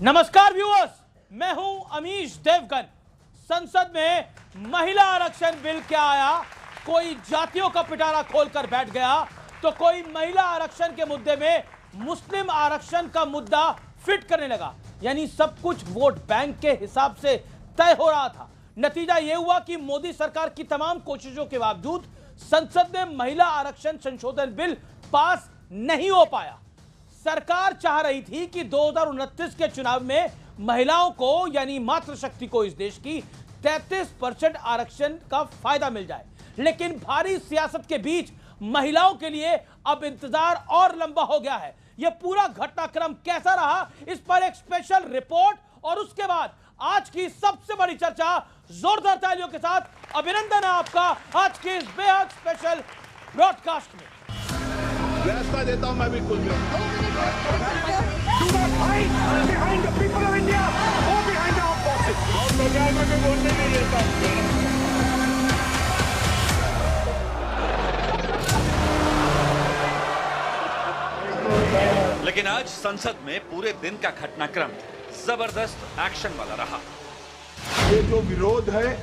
नमस्कार व्यूअर्स, मैं हूं अमीश देवगन। संसद में महिला आरक्षण बिल क्या आया, कोई जातियों का पिटारा खोलकर बैठ गया तो कोई महिला आरक्षण के मुद्दे में मुस्लिम आरक्षण का मुद्दा फिट करने लगा। यानी सब कुछ वोट बैंक के हिसाब से तय हो रहा था। नतीजा यह हुआ कि मोदी सरकार की तमाम कोशिशों के बावजूद संसद में महिला आरक्षण संशोधन बिल पास नहीं हो पाया। सरकार चाह रही थी कि 2029 के चुनाव में महिलाओं को यानी मातृशक्ति को इस देश की 33% आरक्षण का फायदा मिल जाए, लेकिन भारी सियासत के बीच महिलाओं के लिए अब इंतजार और लंबा हो गया है। यह पूरा घटनाक्रम कैसा रहा, इस पर एक स्पेशल रिपोर्ट और उसके बाद आज की सबसे बड़ी चर्चा। जोरदार तालियों के साथ अभिनंदन है आपका आज के इस बेहद स्पेशल ब्रॉडकास्ट में। रास्ता देता हूं मैं भी कुछ बोलने नहीं देता। लेकिन आज संसद में पूरे दिन का घटनाक्रम जबरदस्त एक्शन वाला रहा। ये जो विरोध है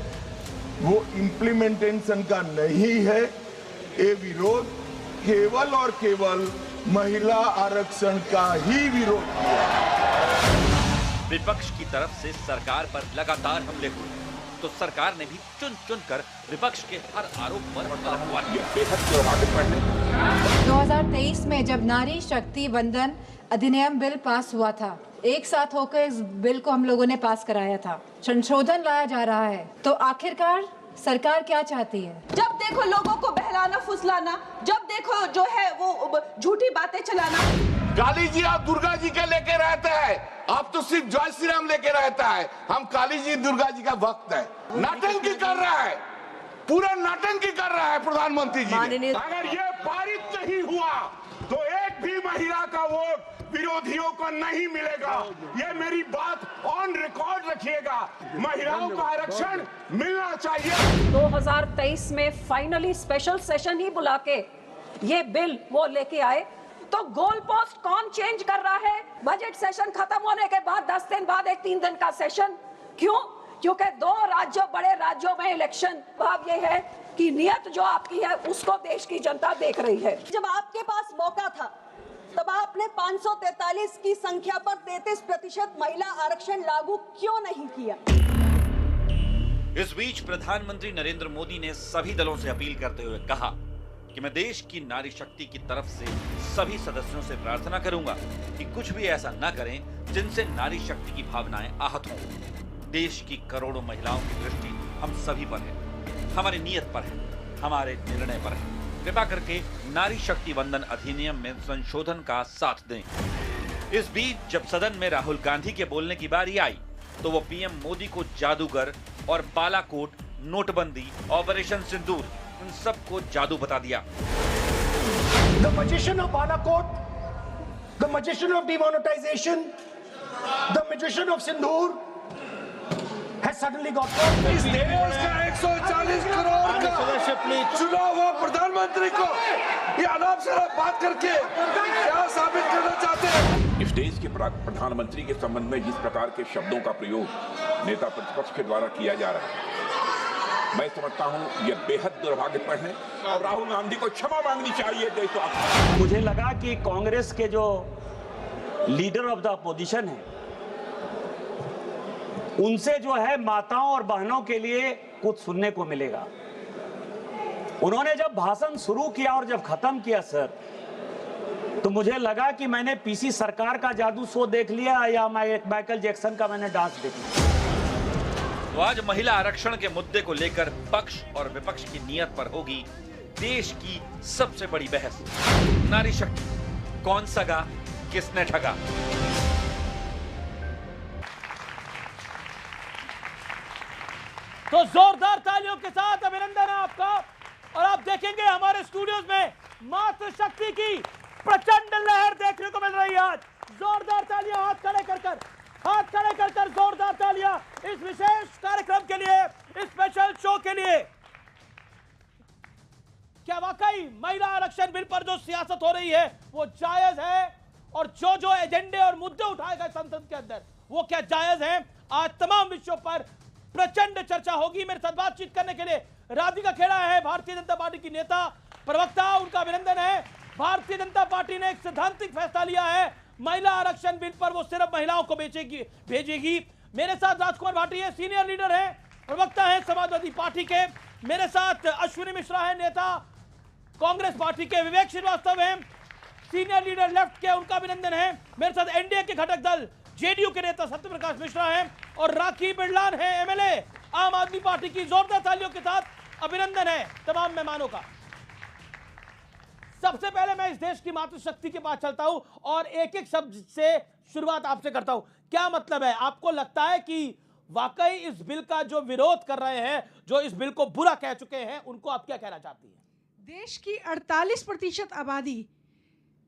वो इम्प्लीमेंटेशन का नहीं है, ये विरोध केवल और केवल महिला आरक्षण का ही विरोध है। विपक्ष की तरफ से सरकार पर लगातार हमले हुए तो सरकार ने भी चुन चुन कर विपक्ष के हर आरोप पर हमला किया। 2023 में जब नारी शक्ति वंदन अधिनियम बिल पास हुआ था, एक साथ होकर इस बिल को हम लोगों ने पास कराया था। संशोधन लाया जा रहा है, तो आखिरकार सरकार क्या चाहती है? जब देखो लोगों को बहलाना फुसलाना, जब देखो जो है वो झूठी बातें चलाना। काली जी आप दुर्गा जी के लेके रहते हैं, आप तो सिर्फ जय श्री राम लेके रहता है। हम काली जी दुर्गा जी का भक्त है। नाटंकी कर रहा है, पूरा नाटंकी कर रहा है प्रधानमंत्री जी ने। अगर ये पारित नहीं हुआ तो एक भी महिला का वोट विरोधियों को नहीं मिलेगा। ये मेरी बात ऑन रिकॉर्ड रखिएगा। महिलाओं का आरक्षण मिलना चाहिए। 2023 में फाइनली स्पेशल सेशन ही बुला के ये बिल वो लेके आए, तो गोल पोस्ट कौन चेंज कर रहा है? बजट सेशन खत्म होने के बाद 10 दिन बाद एक 3 दिन का सेशन क्यों? क्योंकि 2 राज्यों, बड़े राज्यों में इलेक्शन। भाव ये है कि नियत जो आपकी है उसको देश की जनता देख रही है। जब आपके पास मौका था तब आपने 543 की संख्या पर 33% महिला आरक्षण लागू क्यों नहीं किया? इस बीच प्रधानमंत्री नरेंद्र मोदी ने सभी दलों से अपील करते हुए कहा कि मैं देश की नारी शक्ति की तरफ से सभी सदस्यों से प्रार्थना करूंगा कि कुछ भी ऐसा न करें जिनसे नारी शक्ति की भावनाएं आहत हों। देश की करोड़ों महिलाओं की दृष्टि हम सभी पर है, हमारी नीयत पर है, हमारे निर्णय पर है। कृपा करके नारी शक्ति वंदन अधिनियम में संशोधन का साथ दें। इस बीच जब सदन में राहुल गांधी के बोलने की बारी आई तो वो पीएम मोदी को जादूगर और बालाकोट, नोटबंदी, ऑपरेशन सिंदूर, इन सबको जादू बता दिया। The magician of Balakot, the magician of demonetization, the magician of Sindoor has suddenly got caught. इस देश का 140 करोड़ का चुनाव हुआ प्रधानमंत्री को ये अनाप शराब बात करके क्या साबित करना चाहते हैं? इस देश के प्रधानमंत्री के संबंध में जिस प्रकार के शब्दों का प्रयोग नेता प्रतिपक्ष के द्वारा किया जा रहा है, मैं समझता हूं यह बेहद दुर्भाग्यपूर्ण है और राहुल गांधी को क्षमा मांगनी चाहिए देशवासियों। मुझे लगा कि कांग्रेस के जो लीडर ऑफ द अपोजिशन है उनसे जो है माताओं और बहनों के लिए कुछ सुनने को मिलेगा। उन्होंने जब भाषण शुरू किया और जब खत्म किया सर, तो मुझे लगा कि मैंने पीसी सरकार का जादू शो देख लिया या माइकल जैक्सन का मैंने डांस देख लिया। तो आज महिला आरक्षण के मुद्दे को लेकर पक्ष और विपक्ष की नीयत पर होगी देश की सबसे बड़ी बहस। नारी शक्ति कौन सगा, किसने ठगा। तो जोरदार तालियों के साथ अभिनंदन है आपका। और आप देखेंगे हमारे स्टूडियोज में मातृशक्ति की प्रचंड लहर देखने को मिल रही है। आज जोरदार तालियां, हाथ खड़े कर जोरदार तालियां इस विशेष कार्यक्रम के लिए, इस स्पेशल शो के लिए। क्या वाकई महिला आरक्षण बिल पर जो सियासत हो रही है वो जायज है और जो जो एजेंडे और मुद्दे उठाए गए संसद के अंदर वो क्या जायज है? आज तमाम विषयों पर प्रचंड चर्चा होगी। मेरे साथ बातचीत करने के लिए राधिका खेड़ा है, भारतीय जनता पार्टी की नेता प्रवक्ता, उनका अभिनंदन है। भारतीय जनता पार्टी ने एक सैद्धांतिक फैसला लिया है, महिला आरक्षण बिल पर वो सिर्फ महिलाओं को भेजेगी। मेरे साथ राजकुमार भाटी है, सीनियर लीडर है, प्रवक्ता है समाजवादी पार्टी के। मेरे साथ अश्विनी मिश्रा है, नेता कांग्रेस पार्टी के। विवेक श्रीवास्तव हैं, सीनियर लीडर लेफ्ट के, उनका अभिनंदन है। मेरे साथ एनडीए के घटक दल जेडीयू के नेता सत्यप्रकाश मिश्रा हैं और राखी बिरलान है, एमएलए आम आदमी पार्टी की। जोरदार तालियों के साथ अभिनंदन है तमाम मेहमानों का। सबसे पहले मैं इस देश की मातृशक्ति के पास चलता हूं और एक एक शब्द से शुरुआत आपसे करता हूं। क्या मतलब है? आपको लगता है कि वाकई इस बिल का जो विरोध कर रहे हैं, जो इस बिल को बुरा कह चुके हैं, उनको आप क्या कहना चाहती हैं? देश की 48% आबादी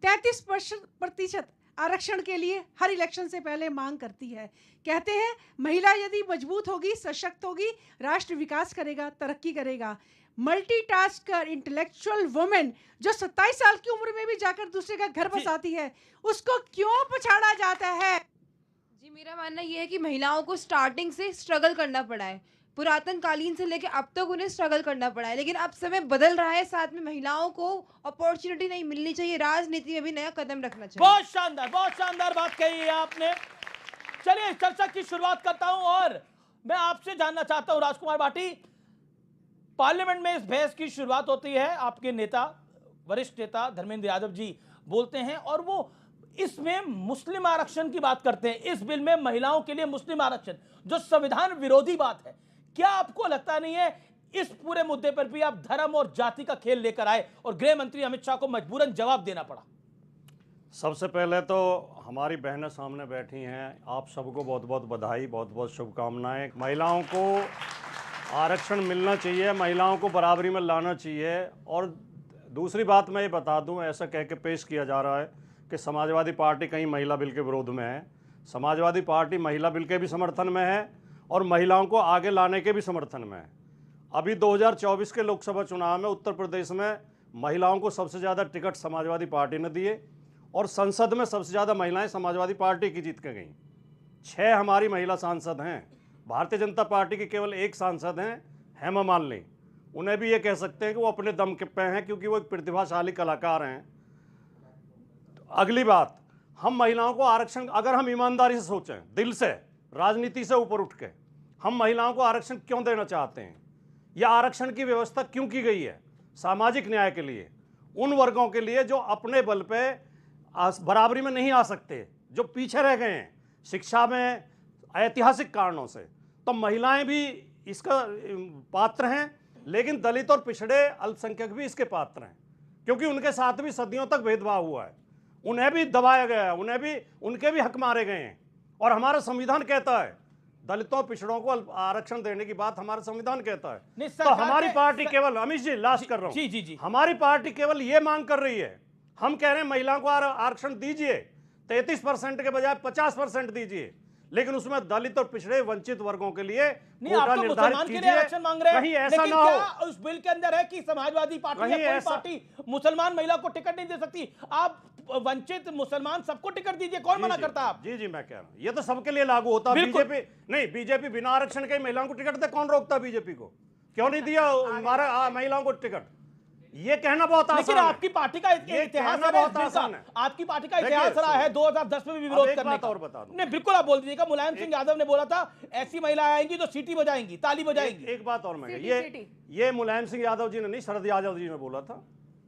33% आरक्षण के लिए हर इलेक्शन से पहले मांग करती है। कहते हैं महिला यदि मजबूत होगी, सशक्त होगी, राष्ट्र विकास करेगा, तरक्की करेगा। मल्टीटास्कर इंटेलेक्चुअल वुमेन जो 27 साल की उम्र में भी जाकर दूसरे का घर बसाती है, उसको क्यों पछाड़ा जाता है? जी, मेरा मानना यह है कि महिलाओं को स्टार्टिंग से स्ट्रगल करना पड़ा है। पुरातन कालीन से लेकर अब तक उन्हें स्ट्रगल करना पड़ा है, लेकिन अब समय बदल रहा है, साथ में महिलाओं को अपॉर्चुनिटी नहीं मिलनी चाहिए, राजनीति में भी नया कदम रखना चाहिए। बहुत शानदार बात कही है आपने। चलिए चर्चा की शुरुआत करता हूं और मैं आपसे जानना चाहता हूं राजकुमार भाटी, पार्लियामेंट में इस बहस की शुरुआत होती है, आपके नेता, वरिष्ठ नेता धर्मेंद्र यादव जी बोलते हैं और वो इसमें मुस्लिम आरक्षण की बात करते हैं। इस बिल में महिलाओं के लिए मुस्लिम आरक्षण, जो संविधान विरोधी बात है, क्या आपको लगता नहीं है इस पूरे मुद्दे पर भी आप धर्म और जाति का खेल लेकर आए और गृह मंत्री अमित शाह को मजबूरन जवाब देना पड़ा? सबसे पहले तो हमारी बहनें सामने बैठी हैं, आप सबको बहुत बहुत बधाई, बहुत बहुत शुभकामनाएं। महिलाओं को आरक्षण मिलना चाहिए, महिलाओं को बराबरी में लाना चाहिए। और दूसरी बात मैं ये बता दूं, ऐसा कह के पेश किया जा रहा है कि समाजवादी पार्टी कहीं महिला बिल के विरोध में है। समाजवादी पार्टी महिला बिल के भी समर्थन में है और महिलाओं को आगे लाने के भी समर्थन में है। अभी 2024 के लोकसभा चुनाव में उत्तर प्रदेश में महिलाओं को सबसे ज़्यादा टिकट समाजवादी पार्टी ने दिए और संसद में सबसे ज़्यादा महिलाएं समाजवादी पार्टी की जीत के गईं। 6 हमारी महिला सांसद हैं। भारतीय जनता पार्टी की केवल 1 सांसद हैं, हेमा मालिनी। उन्हें भी ये कह सकते हैं कि वो अपने दम पे हैं, क्योंकि वो एक प्रतिभाशाली कलाकार हैं। अगली बात, हम महिलाओं को आरक्षण, अगर हम ईमानदारी से सोचें, दिल से, राजनीति से ऊपर उठ के, हम महिलाओं को आरक्षण क्यों देना चाहते हैं? यह आरक्षण की व्यवस्था क्यों की गई है? सामाजिक न्याय के लिए, उन वर्गों के लिए जो अपने बल पे बराबरी में नहीं आ सकते, जो पीछे रह गए हैं शिक्षा में ऐतिहासिक कारणों से। तो महिलाएं भी इसका पात्र हैं, लेकिन दलित और पिछड़े अल्पसंख्यक भी इसके पात्र हैं, क्योंकि उनके साथ भी सदियों तक भेदभाव हुआ है, उन्हें भी दबाया गया है, उनके भी हक मारे गए हैं। और हमारा संविधान कहता है दलितों पिछड़ों को आरक्षण देने की बात हमारा संविधान कहता है। तो हमारी पार्टी केवल, अमित जी लास्ट कर रहा हूं, जी, हमारी पार्टी केवल ये मांग कर रही है, हम कह रहे हैं महिलाओं को आरक्षण दीजिए, 33% के बजाय 50% दीजिए, लेकिन उसमें दलित और पिछड़े वंचित वर्गों के लिए कोटा निर्धारित कीजिए। आरक्षण मांग रहे हैं, कहीं ऐसा लेकिन ना क्या हो उस बिल के अंदर है कि समाजवादी पार्टी या कोई पार्टी मुसलमान महिला को टिकट नहीं दे सकती? आप वंचित मुसलमान सबको टिकट दीजिए, कौन मना करता है? आप जी मैं कह रहा हूं, ये तो सबके लिए लागू होता है। बीजेपी नहीं, बीजेपी बिना आरक्षण के महिलाओं को टिकट दे, कौन रोकता बीजेपी को? क्यों नहीं दिया हमारा महिलाओं को टिकट? ये कहना बहुत आसान है। आपकी पार्टी का इतिहास बहुत आसान है। आपकी पार्टी का इतिहास रहा है 2010 में भी विरोध करने का। और बता दूं, नहीं बिल्कुल आप बोल दीजिएगा। मुलायम सिंह यादव ने बोला था ऐसी महिलाएं आएंगी तो सीटी बजाएंगी, ताली बजाएंगी। एक बात और मैं, ये मुलायम सिंह यादव जी ने नहीं, शरद यादव जी ने बोला था।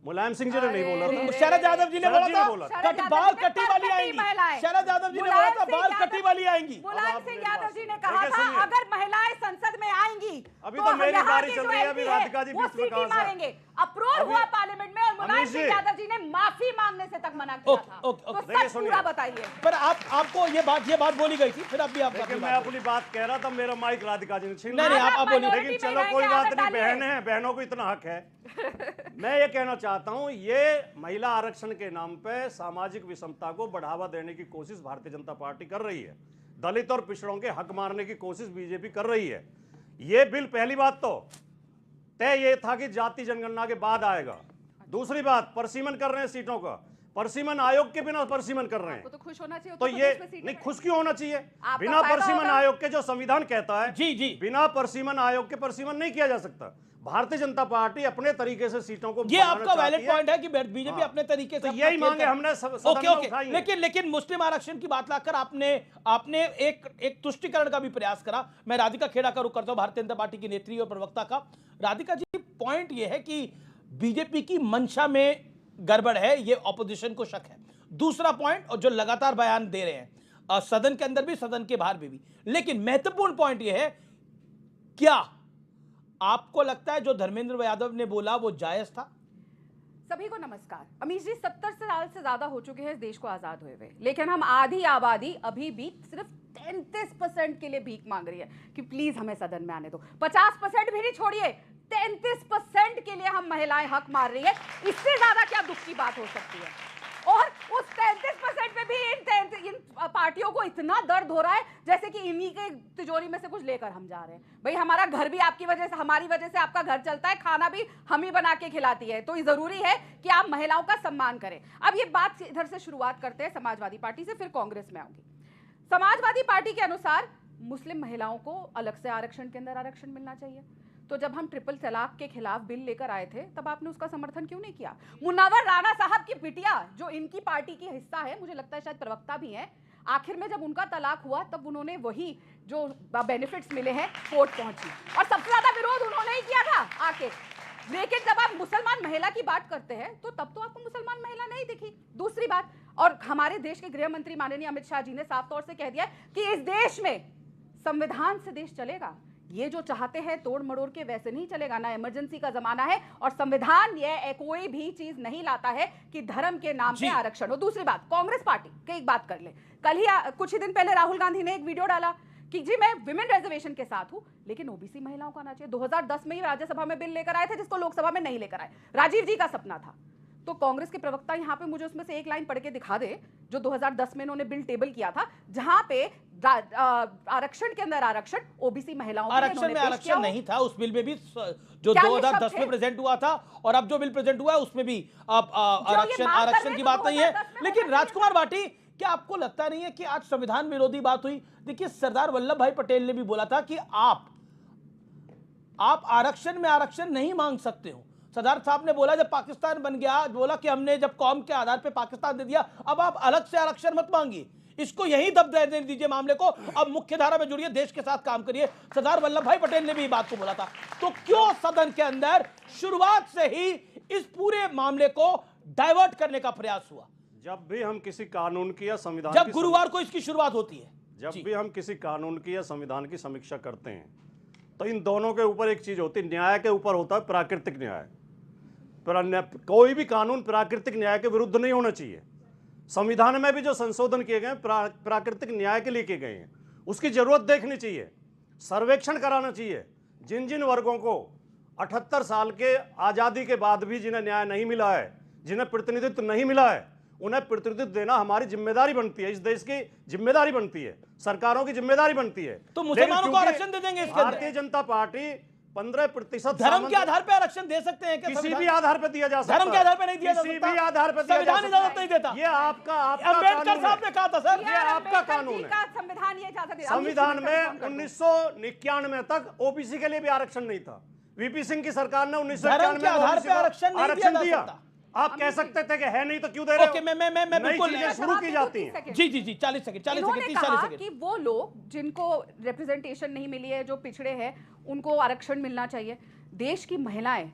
मुलायम सिंह जी ने नहीं बोला था, शरद यादव जी ने बोला था बाल कटी वाली आएंगी। शरद यादव जी ने बोला था बाल कटी वाली आएंगी। मुलायम सिंह यादव जी ने कहा था अगर महिलाएं संसद में आएंगी अभी तो मेरी बारी चल रही है, अभी राधिका जी बीच में कहां से मारेंगे? अप्रूव हुआ पार्लियामेंट में और मुलायम सिंह यादव जी ने माफी मांगने से तक मना किया था। तो सच पूरा बताइए। पर आपको ये बात बोली गई थी, फिर अभी आप, मैं अपनी बात कह रहा था, मेरा माइक राधिका जी ने छीन लिया। नहीं आप बोलिए। लेकिन चलो कोई बात नहीं, बहन है, बहनों को इतना हक है। मैं ये कहना चाहता हूं, ये महिला आरक्षण के नाम पे सामाजिक विषमता को बढ़ावा देने की कोशिश भारतीय जनता पार्टी कर रही है। दलित और पिछड़ों के हक मारने की कोशिश बीजेपी कर रही है। ये बिल, पहली बात तो तय ये था कि जाति जनगणना के बाद आएगा। दूसरी बात, परसीमन कर रहे हैं सीटों का। परसिमन आयोग के बिना परसिमन कर रहे हैं। तो खुश होना चाहिए। तो ये नहीं, खुश क्यों होना चाहिए? बिना परसिमन आयोग के, जो संविधान कहता है जी जी, बिना परसिमन आयोग के परसिमन नहीं किया जा सकता। भारतीय जनता पार्टी अपने तरीके से सीटों को, ये आपका वैलिड पॉइंट है कि बीजेपी अपने तरीके से, तो यही मांगे हमने ओके ओके, लेकिन मुस्लिम आरक्षण की बात लाकर आपने एक तुष्टिकरण का भी प्रयास करा। मैं राधिका खेड़ा का रुख करता हूं, भारतीय जनता पार्टी की नेत्री और प्रवक्ता का। राधिका जी, पॉइंट ये है कि बीजेपी की मंशा में गड़बड़ है, ये ऑपोजिशन को शक है। दूसरा पॉइंट, और जो लगातार बयान दे रहे हैं सदन के अंदर भी, सदन के बाहर भी, लेकिन महत्वपूर्ण पॉइंट ये है, क्या आपको लगता है जो धर्मेंद्र यादव ने बोला वो जायज था? सभी को नमस्कार। अमीश जी, 70 साल से ज्यादा हो चुके हैं इस देश को आजाद हुए हुए, लेकिन हम आधी आबादी अभी भी सिर्फ 33% के लिए भीख मांग रही है कि प्लीज हमें सदन में आने दो। 50% भी नहीं छोड़िए, 33% के लिए हम महिलाएं हक मार रही है। इससे ज्यादा क्या दुख की बात हो सकती है? और उस 33% पे भी इन पार्टियों को इतना दर्द हो रहा है जैसे कि इन्हीं के तिजोरी में से कुछ लेकर हम जा रहे हैं। भाई, हमारा घर भी आपकी वजह से, हमारी वजह से आपका घर चलता है, खाना भी हम ही बना के खिलाती है, तो ये जरूरी है कि आप महिलाओं का सम्मान करें। अब ये बात इधर से शुरुआत करते हैं, समाजवादी पार्टी से, फिर कांग्रेस में आऊंगी। समाजवादी पार्टी के अनुसार मुस्लिम महिलाओं को अलग से आरक्षण के अंदर आरक्षण मिलना चाहिए। तो जब हम ट्रिपल तलाक के खिलाफ बिल लेकर आए थे, तब आपने उसका समर्थन क्यों नहीं किया? मुनव्वर राणा साहब की बिटिया, जो इनकी पार्टी की हिस्सा है, मुझे लगता है शायद प्रवक्ता भी है, आखिर में जब उनका तलाक हुआ तब उन्होंने वही जो बेनिफिट्स मिले हैं कोर्ट पहुंची, और सबसे ज्यादा विरोध उन्होंने ही किया था आके। लेकिन जब आप मुसलमान महिला की बात करते हैं तो तब तो आपको मुसलमान महिला नहीं दिखी। दूसरी बात, और हमारे देश के गृह मंत्री माननीय अमित शाह जी ने साफ तौर से कह दिया कि इस देश में संविधान से देश चलेगा। ये जो चाहते हैं तोड़ मड़ोड़ के, वैसे नहीं चलेगा ना। इमरजेंसी का जमाना है और संविधान ये कोई भी चीज नहीं लाता है कि धर्म के नाम पे आरक्षण हो। दूसरी बात, कांग्रेस पार्टी की एक बात कर ले, कल ही कुछ ही दिन पहले राहुल गांधी ने एक वीडियो डाला कि जी मैं विमेन रिजर्वेशन के साथ हूं, लेकिन ओबीसी महिलाओं को आना चाहिए। 2010 में ही राज्यसभा में बिल लेकर आए थे, जिसको लोकसभा में नहीं लेकर आए। राजीव जी का सपना था। तो कांग्रेस के प्रवक्ता यहाँ पे मुझे उसमें से एक लाइन पढ़ के दिखा दे, जो 2010 में इन्होंने बिल टेबल किया था, जहां पे आरक्षण के अंदर आरक्षण ओबीसी महिलाओं के आरक्षण में आरक्षण नहीं था उस बिल में भी, जो 2010 में प्रेजेंट हुआ था, और अब जो बिल प्रेजेंट हुआ है उसमें भी आरक्षण की बात नहीं है। लेकिन राजकुमार भाटी, क्या आपको लगता नहीं है कि आज संविधान विरोधी बात हुई? देखिए, सरदार वल्लभ भाई पटेल ने भी बोला था कि आप आरक्षण में आरक्षण नहीं मांग सकते हो। सरदार साहब ने बोला, जब पाकिस्तान बन गया, बोला कि हमने जब कौम के आधार पे पाकिस्तान दे दिया, अब आप अलग से आरक्षण मत मांगिए, इसको यहीं दब दे दीजिए मामले को, अब मुख्य धारा में जुड़िए, देश के साथ काम करिए। सरदार वल्लभ भाई पटेल ने भी बात को बोला था। तो क्यों सदन के अंदर शुरुआत से ही इस पूरे मामले को डाइवर्ट करने का प्रयास हुआ? जब भी हम किसी कानून की या संविधान, जब गुरुवार को इसकी शुरुआत होती है, जब भी हम किसी कानून की या संविधान की समीक्षा करते हैं, तो इन दोनों के ऊपर एक चीज होती है, न्याय के ऊपर होता है प्राकृतिक न्याय। कोई भी कानून प्राकृतिक न्याय के विरुद्ध नहीं होना चाहिए। संविधान में भी जो संशोधन किए गए प्राकृतिक न्याय के लिए किए गए हैं, उसकी जरूरत देखनी चाहिए, सर्वेक्षण कराना चाहिए। जिन जिन वर्गों को 78 साल के आजादी के बाद भी जिन्हें न्याय नहीं मिला है, जिन्हें प्रतिनिधित्व नहीं मिला है, उन्हें प्रतिनिधित्व देना हमारी जिम्मेदारी बनती है, इस देश की जिम्मेदारी बनती है, सरकारों की जिम्मेदारी बनती है। तो मुसलमानों को आरक्षण दे देंगे इसके अंदर? भारतीय जनता पार्टी 15% धर्म के आधार पे आरक्षण दे सकते हैं क्या? किसी भी आधार पे दिया जा सकता है। धर्म के आधार पे नहीं दिया जा सकता, किसी भी आधार पे दिया जा सकता है। इजाजत नहीं देता। ये आपका अम्बेडकर साहब ने कहा था सर, ये आपका कानून है। संविधान ये इजाजत देता है। संविधान में 1991 तक ओबीसी के लिए भी आरक्षण नहीं था। वीपी सिंह की सरकार ने 1991 में आधार पे आरक्षण दिया। आप कह सकते थे कि है नहीं तो क्यों दे रहे हो? ओके, मैं बिल्कुल शुरू की जाती हैं। जी 40 सेकंड 30 सेकंड कि वो लोग जिनको रिप्रेजेंटेशन नहीं मिली है, जो पिछड़े हैं, उनको आरक्षण मिलना चाहिए। देश की महिलाएं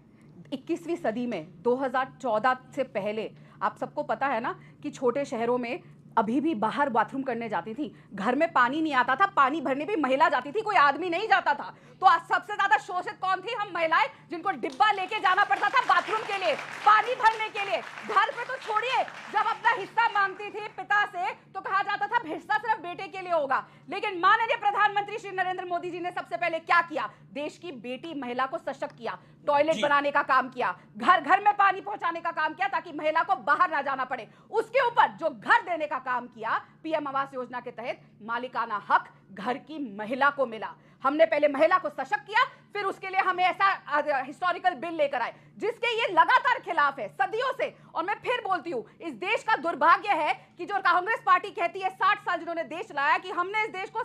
21वीं सदी में 2014 से पहले, आप सबको पता है ना कि छोटे शहरों में अभी भी बाहर बाथरूम करने जाती थी, घर में पानी नहीं आता था, पानी भरने भी महिला जाती थी, कोई आदमी नहीं जाता था। तो आज सबसे ज्यादा शोषित कौन थी? हम महिलाएं, जिनको डिब्बा लेके जाना पड़ता था बाथरूम के लिए, पानी भरने के लिए। घर पे तो छोड़िए, जब अपना हिस्सा मांगती थी पिता से तो कहा जाता था हिस्सा सिर्फ बेटे के लिए होगा। लेकिन माननीय प्रधानमंत्री श्री नरेंद्र मोदी जी ने सबसे पहले क्या किया? देश की बेटी महिला को सशक्त किया, टॉयलेट बनाने का काम किया, घर घर में पानी पहुंचाने का काम किया, ताकि महिला को बाहर ना जाना पड़े। उसके ऊपर जो घर देने का काम किया, पीएम आवास योजना के तहत मालिकाना हक, घर की महिला को मिला। हमने पहले महिला को सशक्त किया, फिर उसके लिए हमें ऐसा हिस्टोरिकल बिल लेकर आए जिसके ये लगातार खिलाफ है सदियों से। और मैं फिर बोलती हूं, इस देश का दुर्भाग्य है कि जो कांग्रेस पार्टी कहती है 60 साल जिन्होंने देश लाया, कि हमने इस देश को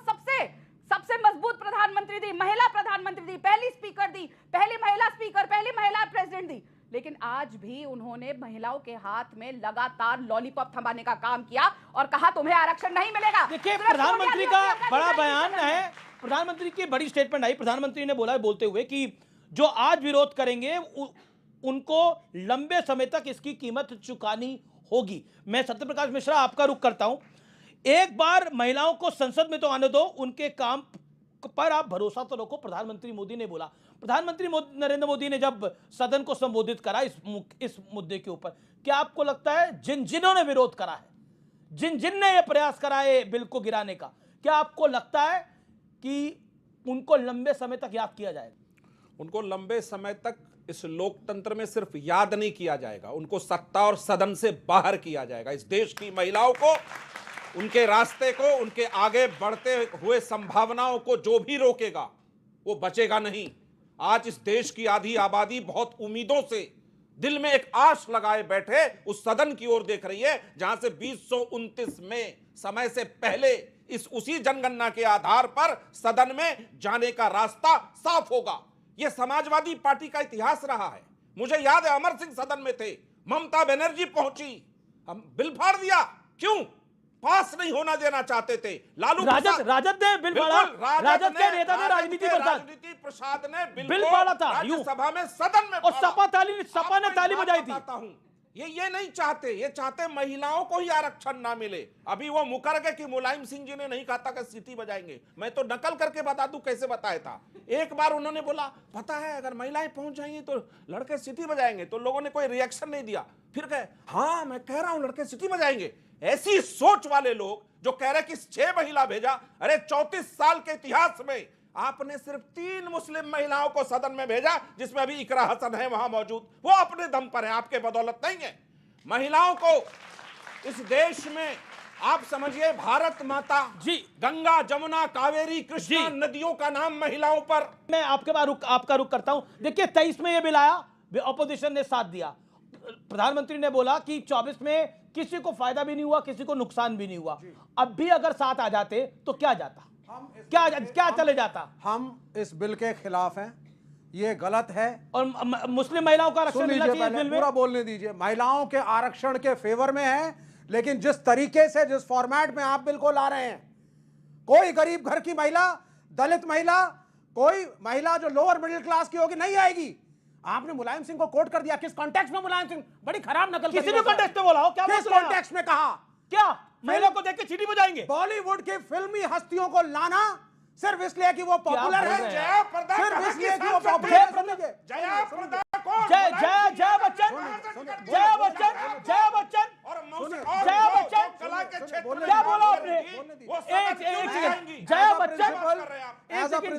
सबसे मजबूत प्रधानमंत्री दी, महिला प्रधानमंत्री दी, पहली स्पीकर दी, पहली महिला स्पीकर, पहली महिला प्रेसिडेंट दी, लेकिन आज भी उन्होंने महिलाओं के हाथ में लगातार लॉलीपॉप थमाने का काम किया और कहा तुम्हें आरक्षण नहीं मिलेगा। देखिए, प्रधानमंत्री का बड़ा बयान है, प्रधानमंत्री की बड़ी स्टेटमेंट आई। प्रधानमंत्री ने बोलते हुए कि जो आज विरोध करेंगे उनको लंबे समय तक इसकी कीमत चुकानी होगी। मैं सत्यप्रकाश मिश्रा आपका रुख करता हूं, एक बार महिलाओं को संसद में तो आने दो, उनके काम पर आप भरोसा तो रखो। प्रधानमंत्री मोदी ने बोला, प्रधानमंत्री नरेंद्र मोदी ने जब सदन को संबोधित करा इस मुद्दे के ऊपर, क्या आपको लगता है जिन्होंने विरोध करा है, जिनने ये प्रयास करा है बिल को गिराने का, क्या आपको लगता है कि उनको लंबे समय तक याद किया जाएगा? उनको लंबे समय तक इस लोकतंत्र में सिर्फ याद नहीं किया जाएगा, उनको सत्ता और सदन से बाहर किया जाएगा। इस देश की महिलाओं को, उनके रास्ते को, उनके आगे बढ़ते हुए संभावनाओं को जो भी रोकेगा वो बचेगा नहीं। आज इस देश की आधी आबादी बहुत उम्मीदों से, दिल में एक आश लगाए बैठे उस सदन की ओर देख रही है जहां से 2029 में समय से पहले उसी जनगणना के आधार पर सदन में जाने का रास्ता साफ होगा। यह समाजवादी पार्टी का इतिहास रहा है। मुझे याद है, अमर सिंह सदन में थे, ममता बनर्जी पहुंची, हम बिल फाड़ दिया। क्यों? पास नहीं होना देना चाहते थे। लालू राजद ने बिल फाड़ा, राजद के नेता ने राजनीति प्रसाद ने बिल फाड़ा था राज्यसभा में, सदन में, और सपा ने ताली बजाई थी। ये नहीं चाहते, ये चाहते महिलाओं को ही आरक्षण ना मिले। अभी वो मुकर गए कि मुलायम सिंह जी ने नहीं कहा था कि सीटी बजाएंगे, मैं तो नकल करके बता दूं कैसे बताया था। एक बार उन्होंने बोला, पता है अगर महिलाएं पहुंच जाएंगी तो लड़के सीटी बजाएंगे, तो लोगों ने कोई रिएक्शन नहीं दिया। फिर कहे हाँ मैं कह रहा हूं लड़के सीटी बजाएंगे। ऐसी सोच वाले लोग जो कह रहे कि 6 महिला भेजा, अरे 34 साल के इतिहास में आपने सिर्फ 3 मुस्लिम महिलाओं को सदन में भेजा, जिसमें अभी इकरा हसन है वहां मौजूद, वो अपने दम पर है, आपके बदौलत नहीं है। महिलाओं को इस देश में आप समझिए, भारत माता जी, गंगा जमुना कावेरी कृष्णा नदियों का नाम महिलाओं पर। मैं आपका रुख करता हूं। देखिए 23 में यह बिल आया, ऑपोजिशन ने साथ दिया। प्रधानमंत्री ने बोला कि 24 में किसी को फायदा भी नहीं हुआ, किसी को नुकसान भी नहीं हुआ। अब भी अगर साथ आ जाते तो क्या जाता, क्या चले जाता? हम इस बिल के खिलाफ हैं, ये गलत है। और मुस्लिम महिलाओं का आरक्षण मिलना चाहिए बिल में। पूरा बोलने दीजिए। महिलाओं के आरक्षण के फेवर में है, लेकिन जिस तरीके से, जिस फॉर्मेट में आप बिल को ला रहे हैं, कोई गरीब घर की महिला, दलित महिला, कोई महिला जो लोअर मिडिल क्लास की होगी नहीं आएगी। आपने मुलायम सिंह को कोट कर दिया, किस कॉन्टेक्स्ट में मुलायम सिंह? बड़ी खराब नकल। किसी भी कॉन्टेक्स्ट में बोला हो, क्या किस कॉन्टेक्स्ट में कहा? क्या महिला को देख के सीटी बजाएंगे? बॉलीवुड की फिल्मी हस्तियों को लाना सिर्फ इसलिए कि वो पॉपुलर है, सिर्फ इसलिए कि वो पॉपुलर है। जय बच्चन, जय बच्चन, जय बच्चन, जय बच्चन, क्या बोला आपने?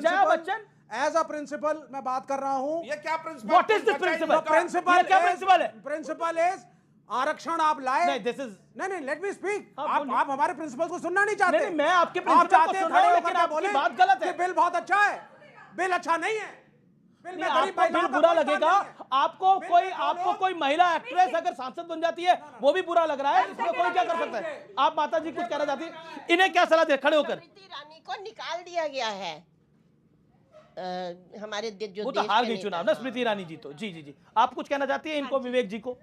जय बच्चन एज अ प्रिंसिपल मैं बात कर रहा हूं। ये क्या principle? What is this principle? क्या प्रिंसिपल है? प्रिंसिपल इज आरक्षण आप लाए। नहीं, दिस इज नहीं, लेट मी स्पीक। आप हमारे प्रिंसिपल को सुनना नहीं चाहते। नहीं, मैं आपके प्रिंसिपल को सुन रहा हूं, लेकिन आपकी बात गलत है। बिल बहुत अच्छा है, बिल अच्छा नहीं है। आपको बिल बुरा लगेगा। आपको कोई महिला एक्ट्रेस अगर सांसद बन जाती है वो भी बुरा लग रहा है, इसमें कोई क्या कर सकता है? आप माता जी कुछ कहना चाहती है, इन्हें क्या सलाह दे? खड़े होकर। स्मृति ईरानी को निकाल दिया गया है हमारे जो वो तो हार गई चुनाव ना स्मृति ईरानी जी तो। जी आप कुछ कहना चाहती है इनको, विवेक जी को?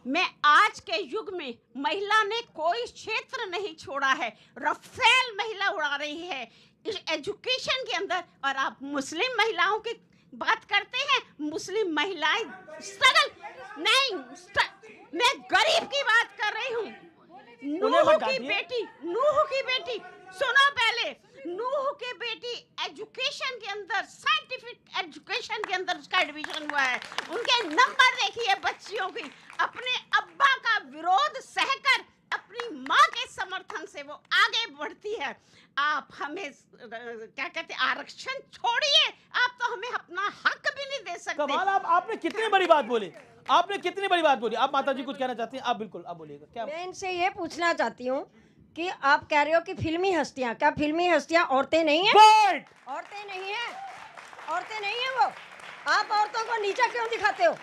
मैं आज के युग में महिला ने कोई क्षेत्र नहीं छोड़ा है, रफेल महिला उड़ा रही है इस एजुकेशन के अंदर। और आप मुस्लिम महिलाओं की बात करते हैं, मुस्लिम महिलाएं स्ट्रगल नहीं, मैं गरीब की बात कर रही हूँ। नूह की बेटी सुनो पहले, नूह की बेटी एजुकेशन के अंदर, साइंटिफिक एजुकेशन के अंदर उसका एडमिशन हुआ है। उनके नंबर देखिए बच्चियों की, अपने अब्बा का विरोध सहकर अपनी माँ के समर्थन से वो आगे बढ़ती है। आप हमें क्या कहते, आरक्षण छोड़िए, आप तो हमें अपना हक भी नहीं दे सकते। कमाल, आपने कितनी बड़ी बात बोली, आपने कितनी बड़ी बात बोली। आप माता जी कुछ कहना चाहती हैं? आप बिल्कुल, आप बोलिएगा। क्या मैं इनसे ये पूछना चाहती हूँ कि आप कह रहे हो कि फिल्मी हस्तियां, क्या फिल्मी हस्तियां औरतें नहीं हैं? औरतें नहीं हैं, औरतें नहीं हैं वो। आप औरतों को नीचा क्यों दिखाते हो?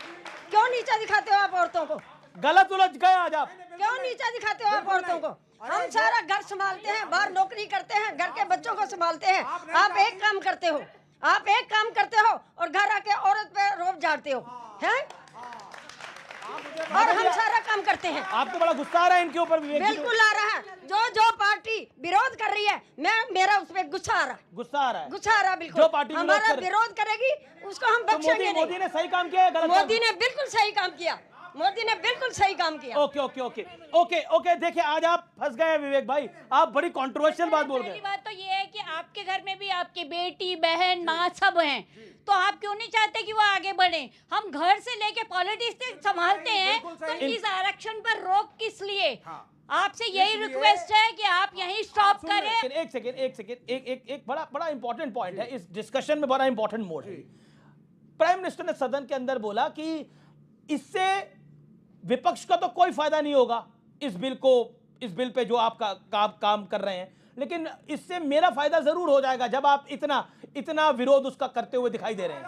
क्यों नीचा दिखाते हो आप औरतों को? गलत उलझ गए आज आप। क्यों नीचा दिखाते हो आप औरतों को? हम सारा घर संभालते हैं, बाहर नौकरी करते हैं, घर के बच्चों को संभालते हैं। आप एक काम करते हो, आप एक काम करते हो और घर आके औरत पे रोब झाड़ते हो, हैं? और हम सारा काम करते हैं। आपको बड़ा गुस्सा आ रहा है इनके ऊपर? बिल्कुल आ रहा है। जो पार्टी विरोध कर रही है, मेरा उस पर गुस्सा आ रहा है। गुस्सा आ रहा है? गुस्सा आ रहा है बिल्कुल। जो पार्टी हमारा विरोध करेगी उसको हम बख्शेंगे नहीं। मोदी ने सही काम किया है? गलत? मोदी ने बिल्कुल सही काम किया, मोदी ने बिल्कुल सही काम किया। Okay okay okay okay okay. देखिए आज आप फंस गए विवेक भाई, आप बड़ी कंट्रोवर्शियल बात बोल रहे हैं। पहली बात तो ये है कि आपके घर में भी आपकी बेटी बहन माँ सब हैं, तो आप क्यों नहीं चाहते कि वो आगे बढ़े? हम घर से लेके पॉलिटिक्स तक संभालते हैं, तो इस आरक्षण पर रोक किस लिए? आपसे यही रिक्वेस्ट है कि आप यहीं स्टॉप करें। एक सेकेंड, एक बड़ा इंपॉर्टेंट पॉइंट है इस डिस्कशन में, बड़ा इंपॉर्टेंट मोड है। प्राइम मिनिस्टर ने सदन के अंदर बोला कि इससे विपक्ष का तो कोई फायदा नहीं होगा इस बिल पे जो आप काम कर रहे हैं, लेकिन इससे मेरा फायदा जरूर हो जाएगा जब आप इतना विरोध उसका करते हुए दिखाई दे रहे हैं।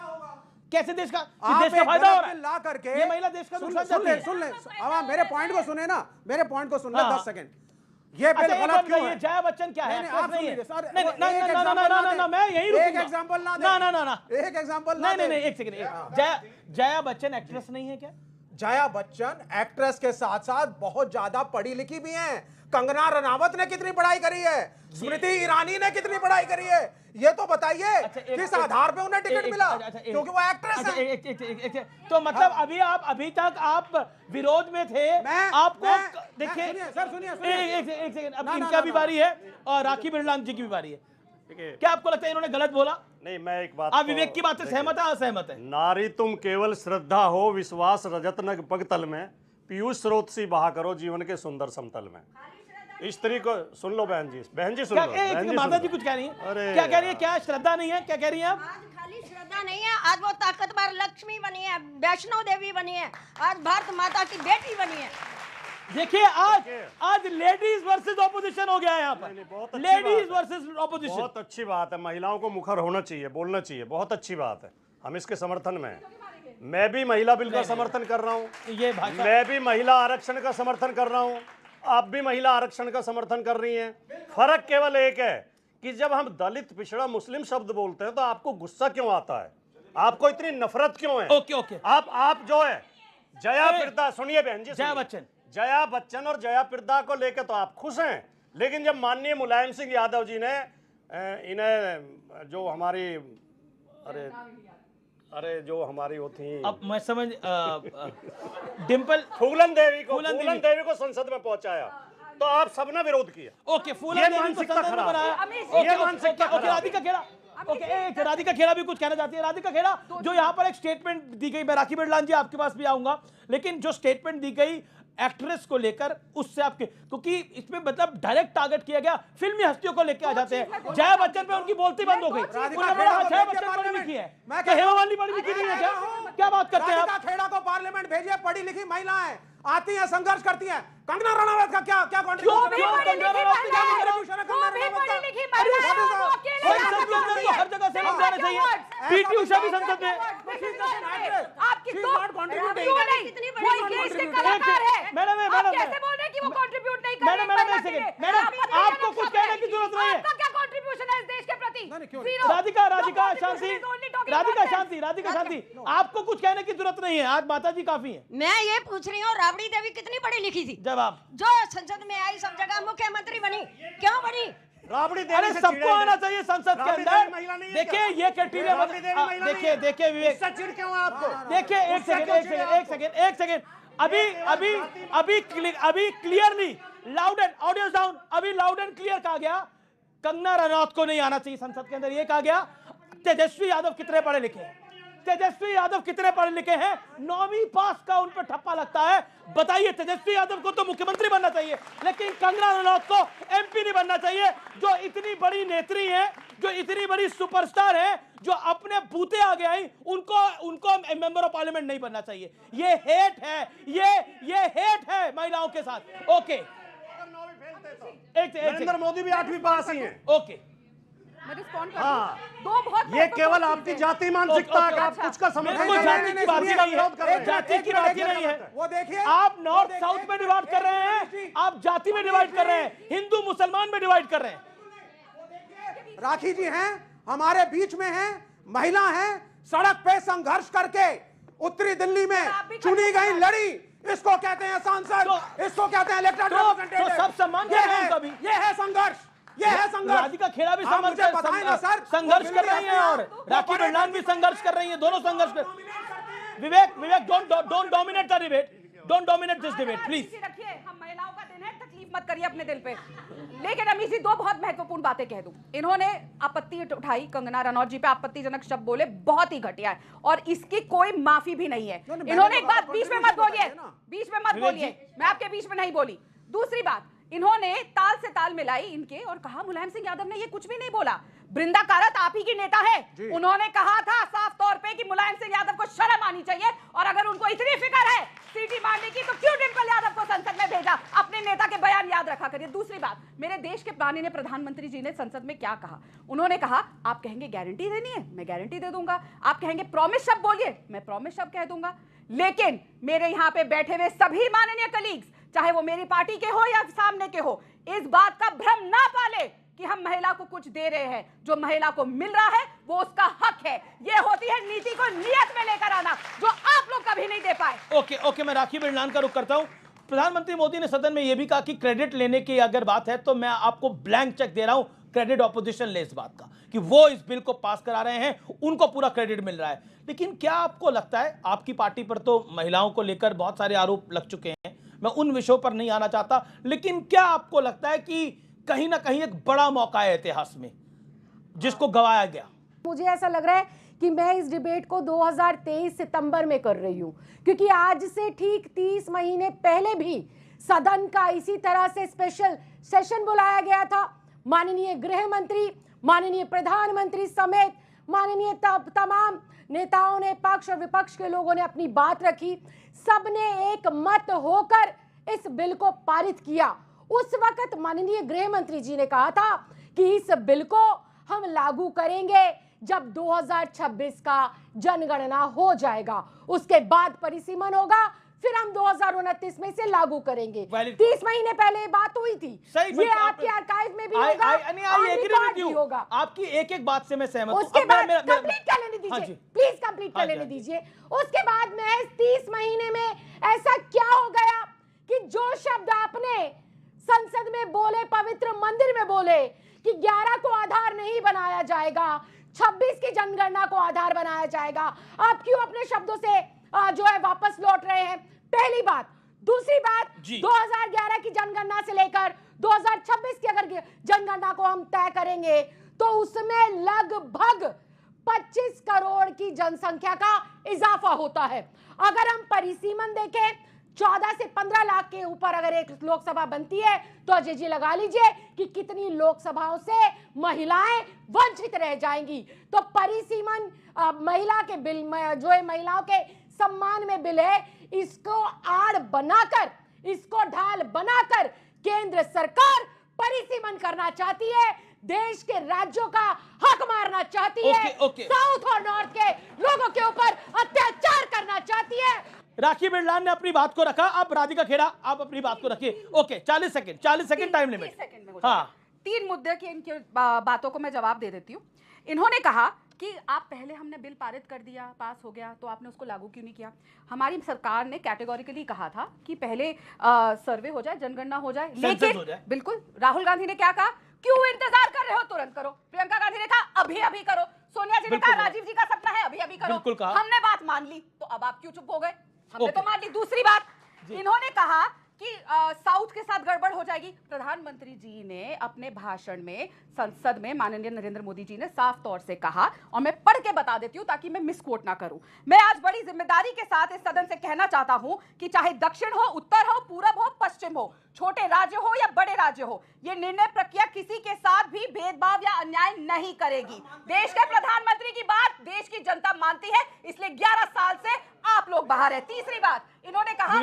कैसे देश का फायदा हो रहा है? ला करके ये महिला देश का नुकसान चाहती है। सुन ले अब मेरे पॉइंट को सुने ना, मेरे पॉइंट को सुन ले 10 सेकंड। ये बिल गलत क्यों है? जया बच्चन क्या है? आप सुनिए सर, ना मैं यही रुकूंगा। एक एग्जांपल ना दे, ना एक एग्जांपल ना दे। नहीं एक सेकंड। जया बच्चन एक्ट्रेस नहीं है क्या? जया बच्चन एक्ट्रेस के साथ साथ बहुत ज्यादा पढ़ी लिखी भी हैं। कंगना रनावत ने कितनी पढ़ाई करी है? स्मृति ईरानी ने कितनी पढ़ाई करी है? ये तो बताइए किस आधार पे उन्हें टिकट मिला? क्योंकि वो एक्ट्रेस है। तो मतलब अभी तक आप विरोध में थे। आपको देखिए सर, सुनिए एक सेकंड, अब इनका भी बारी है और राखी बिरलान जी की भी बारी है। क्या आपको लगता है इन्होंने गलत बोला? नहीं, मैं एक बात, आप विवेक की बात से सहमत है असहमत है? नारी तुम केवल श्रद्धा हो, विश्वास रजतन पगतल में, पीयूष स्रोत सी बहा करो जीवन के सुंदर समतल में। इस तरीके सुन लो बहन जी सुन लो। माता जी कुछ कह रही है? क्या कह रही है? क्या श्रद्धा नहीं है? क्या कह रही है आप? खाली श्रद्धा नहीं है, आज वो ताकतवर लक्ष्मी बनी है, वैष्णो देवी बनी है, आज भारत माता की बेटी बनी है। देखिए आज लेडीज वर्सेस ऑपोजिशन हो गया है यहाँ पर। Ladies versus opposition. बहुत अच्छी बात है, महिलाओं को मुखर होना चाहिए, बोलना चाहिए, बहुत अच्छी बात है, हम इसके समर्थन में हैं। मैं भी महिला बिल का समर्थन कर रहा हूँ, मैं भी महिला आरक्षण का समर्थन कर रहा हूँ, आप भी महिला आरक्षण का समर्थन कर रही हैं। फर्क केवल एक है कि जब हम दलित पिछड़ा मुस्लिम शब्द बोलते हैं तो आपको गुस्सा क्यों आता है, आपको इतनी नफरत क्यों है? ओके आप जो है जया पिरदा, सुनिए बहन जी, जया बच्चन और जया पिरदा को लेकर तो आप खुश हैं, लेकिन जब माननीय मुलायम सिंह यादव जी ने इन्हें जो हमारी जो हमारी वो थी, अब मैं समझ डिंपल फूलन देवी को संसद में पहुंचाया तो आप सबने विरोध किया। ओके, फूलन देवी को संसद में बनाया। ये मानसिकता। ओके, राधिका खेड़ा, ओके राधिका खेड़ा भी कुछ कहना चाहती है। राधिका खेड़ा, जो यहाँ पर एक स्टेटमेंट दी गई, मैं राखी बिरलान जी आपके पास भी आऊंगा, लेकिन जो स्टेटमेंट दी गई एक्ट्रेस को लेकर, उससे आपके, क्योंकि इसमें मतलब डायरेक्ट टारगेट किया गया फिल्मी हस्तियों को लेकर आ जाते हैं। जया बच्चन पे उनकी बोलती बंद हो गई। जया बच्चन पढ़ी लिखी है, हेमा मालिनी पढ़ी लिखी नहीं है क्या बात करते हैं आप? राधिका खेड़ा को पार्लियामेंट भेजिए, पढ़ी लिखी महिलाएं आती हैं, संघर्ष करती हैं। कंगना रनावत का क्या कंट्रीब्यूशन है? हर जगह से लोग जाने चाहिए। पीटी उषा भी संसद में। मैडम आपको कुछ कहने की जरूरत नहीं है। क्या कंट्रीब्यूशन है इस देश के प्रति? राधिका शांति, आपको कुछ कहने की जरूरत नहीं है, आज माता जी काफी है। मैं ये पूछ रही हूँ, राबड़ी देवी कितनी पढ़ी लिखी थी? जवाब, जो संसद में आई, सब जगह मुख्यमंत्री बनी, क्यों बनी? राबड़ी देवी, अरे सबको आना चाहिए संसद के अंदर। देखिए ये क्राइटेरिया, देखिए विवेक, चिढ़ क्यों है आपको? देखिए एक सेकेंड, अभी clearly loud and audience down, अभी लाउड एंड क्लियर कहा गया कंगना रनौत को नहीं आना चाहिए संसद के अंदर। ये कहा गया तेजस्वी यादव कितने पढ़े लिखे हैं? तेजस्वी यादव कितने पढ़े लिखे हैं? 9वीं पास का उन पर ठप्पा लगता है। बताइए, तेजस्वी यादव को तो मुख्यमंत्री बनना चाहिए, लेकिन कंगना रनौत को एमपी नहीं बनना चाहिए, जो इतनी बड़ी नेत्री है, जो इतनी बड़ी सुपरस्टार है, जो अपने बूते आगे आई, उनको मेंबर ऑफ पार्लियामेंट नहीं बनना चाहिए। ये हेट है, ये हेट है महिलाओं के साथ। ओके नरेंद्र मोदी भी 8वीं पास ही हैं। ओके, मैं रिस्पॉन्ड कर हाँ, दो बहुत ये केवल आपकी जाति मानसिकता है कि आप कुछ का समर्थन बिल्कुल जाति की बात ही नहीं है, जाति की बात ही नहीं है। वो देखिए, आप नॉर्थ साउथ में डिवाइड कर रहे हैं, आप जाति में डिवाइड कर रहे हैं, हिंदू मुसलमान में डिवाइड कर रहे हैं। राखी जी हैं, हमारे बीच में हैं, महिला हैं, सड़क पे संघर्ष करके उत्तरी दिल्ली में चुनी गई लड़ी, इसको कहते हैं सांसद, इसको कहते हैं इलेक्टेड रिप्रेजेंटेटिव। सब सम्मान कर रहे हैं उनका भी। ये है संघर्ष, ये है संघर्ष। राधिका खेड़ा भी आप मुझे बताएं ना सर, संघर्ष कर रही हैं और राखी बिरलान भी संघर्ष कर रही हैं, दोनों संघर्ष कर। Vivek don't dominate the debate, don't dominate this debate please. रखिए, हम महिलाओं का दिन है, तकलीफ मत करिए अपने दिल पे। लेकिन अमीश जी, दो बहुत महत्वपूर्ण बातें कह दूं। इन्होंने आपत्ति उठाई, कंगना रनौत जी पे आपत्तिजनक शब्द बोले, बहुत ही घटिया है और इसकी कोई माफी भी नहीं है। इन्होंने एक बात, बीच में मत बोलिए, बीच में मत बोलिए, मैं आपके बीच में नहीं बोली। दूसरी बात, इन्होंने ताल से ताल मिलाई इनके और कहा मुलायम सिंह यादव ने ये कुछ भी नहीं बोला। बृंदा कारत आप ही की नेता है, उन्होंने कहा था साफ तौर पे कि मुलायम सिंह यादव को शर्म आनी चाहिए और अगर उनको इतनी फिक्र है सीटी मारने की तो क्यों डिंपल यादव को संसद में भेजा। अपने नेता के बयान याद रखा करिए। दूसरी बात, मेरे देश के माननीय प्रधानमंत्री जी ने संसद में क्या कहा, उन्होंने कहा आप कहेंगे गारंटी देनी है, मैं गारंटी दे दूंगा, आप कहेंगे प्रॉमिस शब्द बोलिए, मैं प्रॉमिस शब्द कह दूंगा। लेकिन मेरे यहाँ पे बैठे हुए सभी माननीय कलीग्स, चाहे वो मेरी पार्टी के हो या सामने के हो, इस बात का भ्रम ना पाले कि हम महिला को कुछ दे रहे हैं। जो महिला को मिल रहा है वो उसका हक है। ये होती है नीति को नियत में लेकर आना, जो आप लोग कभी नहीं दे पाए। ओके, मैं राखी बिरलान का रुख करता हूं। प्रधानमंत्री मोदी ने सदन में यह भी कहा कि क्रेडिट लेने की अगर बात है तो मैं आपको ब्लैंक चेक दे रहा हूं, क्रेडिट ऑपोजिशन ले इस बात का कि वो इस बिल को पास करा रहे हैं, उनको पूरा क्रेडिट मिल रहा है। लेकिन क्या आपको लगता है, आपकी पार्टी पर तो महिलाओं को लेकर बहुत सारे आरोप लग चुके हैं, मैं उन विषयों पर नहीं आना चाहता, लेकिन क्या आपको लगता है कि कहीं ना कहीं एक बड़ा मौका है इतिहास में जिसको गवाया गया? मुझे ऐसा लग रहा है कि मैं इस डिबेट को 2023 सितंबर में कर रही हूं, क्योंकि आज से ठीक 30 महीने पहले भी सदन का इसी तरह से स्पेशल सेशन बुलाया गया था। माननीय गृह मंत्री, माननीय प्रधानमंत्री समेत माननीय तमाम नेताओं ने, पक्ष और विपक्ष के लोगों ने अपनी बात रखी, सबने एक मत होकर इस बिल को पारित किया। उस वक्त माननीय गृह मंत्री जी ने कहा था कि इस बिल को हम लागू करेंगे जब 2026 का जनगणना हो जाएगा, उसके बाद परिसीमन होगा, फिर हम 2029 में इसे लागू करेंगे। 30 महीने पहले बात हुई थी, ये आपके आर्काइव में भी होगा और रिकॉर्ड भी होगा। आपकी एक एक बात से मैं सहमत हूं। उसके बाद कंप्लीट कर लेने दीजिए, प्लीज कंप्लीट कर लेने दीजिए। उसके बाद महज 30 महीने में ऐसा क्या हो गया कि जो शब्द आपने संसद में बोले, पवित्र मंदिर में बोले कि 11 को आधार नहीं बनाया जाएगा, 26 की जनगणना को आधार बनाया जाएगा, आप क्यों अपने शब्दों से जो है वापस लौट रहे हैं? पहली बात। दूसरी बात, 2011 की जनगणना से लेकर 2026 की अगर जनगणना को हम तय करेंगे तो उसमें लगभग 25 करोड़ की जनसंख्या का इजाफा होता है। अगर हम परिसीमन देखें, 14 से 15 लाख के ऊपर अगर एक लोकसभा बनती है तो अजय जी लगा लीजिए कि कितनी लोकसभाओं से महिलाएं वंचित रह जाएंगी। तो परिसीमन महिला के बिल में जो है महिलाओं के सम्मान में बिल है, इसको आड़ बनाकर, इसको ढाल बनाकर केंद्र सरकार परिसीमन करना चाहती है, देश के राज्यों का हक मारना चाहती है, साउथ और नॉर्थ के लोगों के ऊपर अत्याचार करना चाहती है। राखी बिरलान ने अपनी बात को रखा, अब राधिका खेड़ा आप अपनी बात को रखिए। Okay, 40 second time limit. हाँ, 3 मुद्दे की इनकी बातों को मैं जवाब दे देती हूँ। इन्होंने कहा कि आप पहले हमने बिल पारित कर दिया, पास हो गया, तो आपने उसको लागू क्यों नहीं किया? हमारी सरकार ने कैटेगोरिकली कहा था कि पहले सर्वे हो जाए, जनगणना हो जाए, लेकिन बिल्कुल राहुल गांधी ने क्या कहा, क्यों इंतजार कर रहे हो, तुरंत करो। प्रियंका गांधी ने कहा अभी अभी करो। सोनिया जी ने कहा राजीव जी का सपना है, अभी अभी करो। हमने बात मान ली, तो अब आप क्यों चुप हो गए? हमने तो मान ली। दूसरी बात, इन्होंने कहा कि साउथ के साथ गड़बड़ हो जाएगी। प्रधानमंत्री जी ने अपने भाषण में संसद में माननीय नरेंद्र मोदी जी ने साफ तौर से कहा, और मैं पढ़ के बता देती हूं ताकि मैं मिसकोट ना करूं। मैं आज बड़ी जिम्मेदारी के साथ इस सदन से कहना चाहता हूं कि चाहे दक्षिण हो, उत्तर हो, पूरब हो, पश्चिम हो, छोटे राज्य हो या बड़े राज्य हो, यह निर्णय प्रक्रिया किसी के साथ भी भेदभाव या अन्याय नहीं करेगी। देश के प्रधानमंत्री की बात देश की जनता मानती है, इसलिए 11 साल से आप लोग बाहर है। तीसरी बात, इन्होंने कहा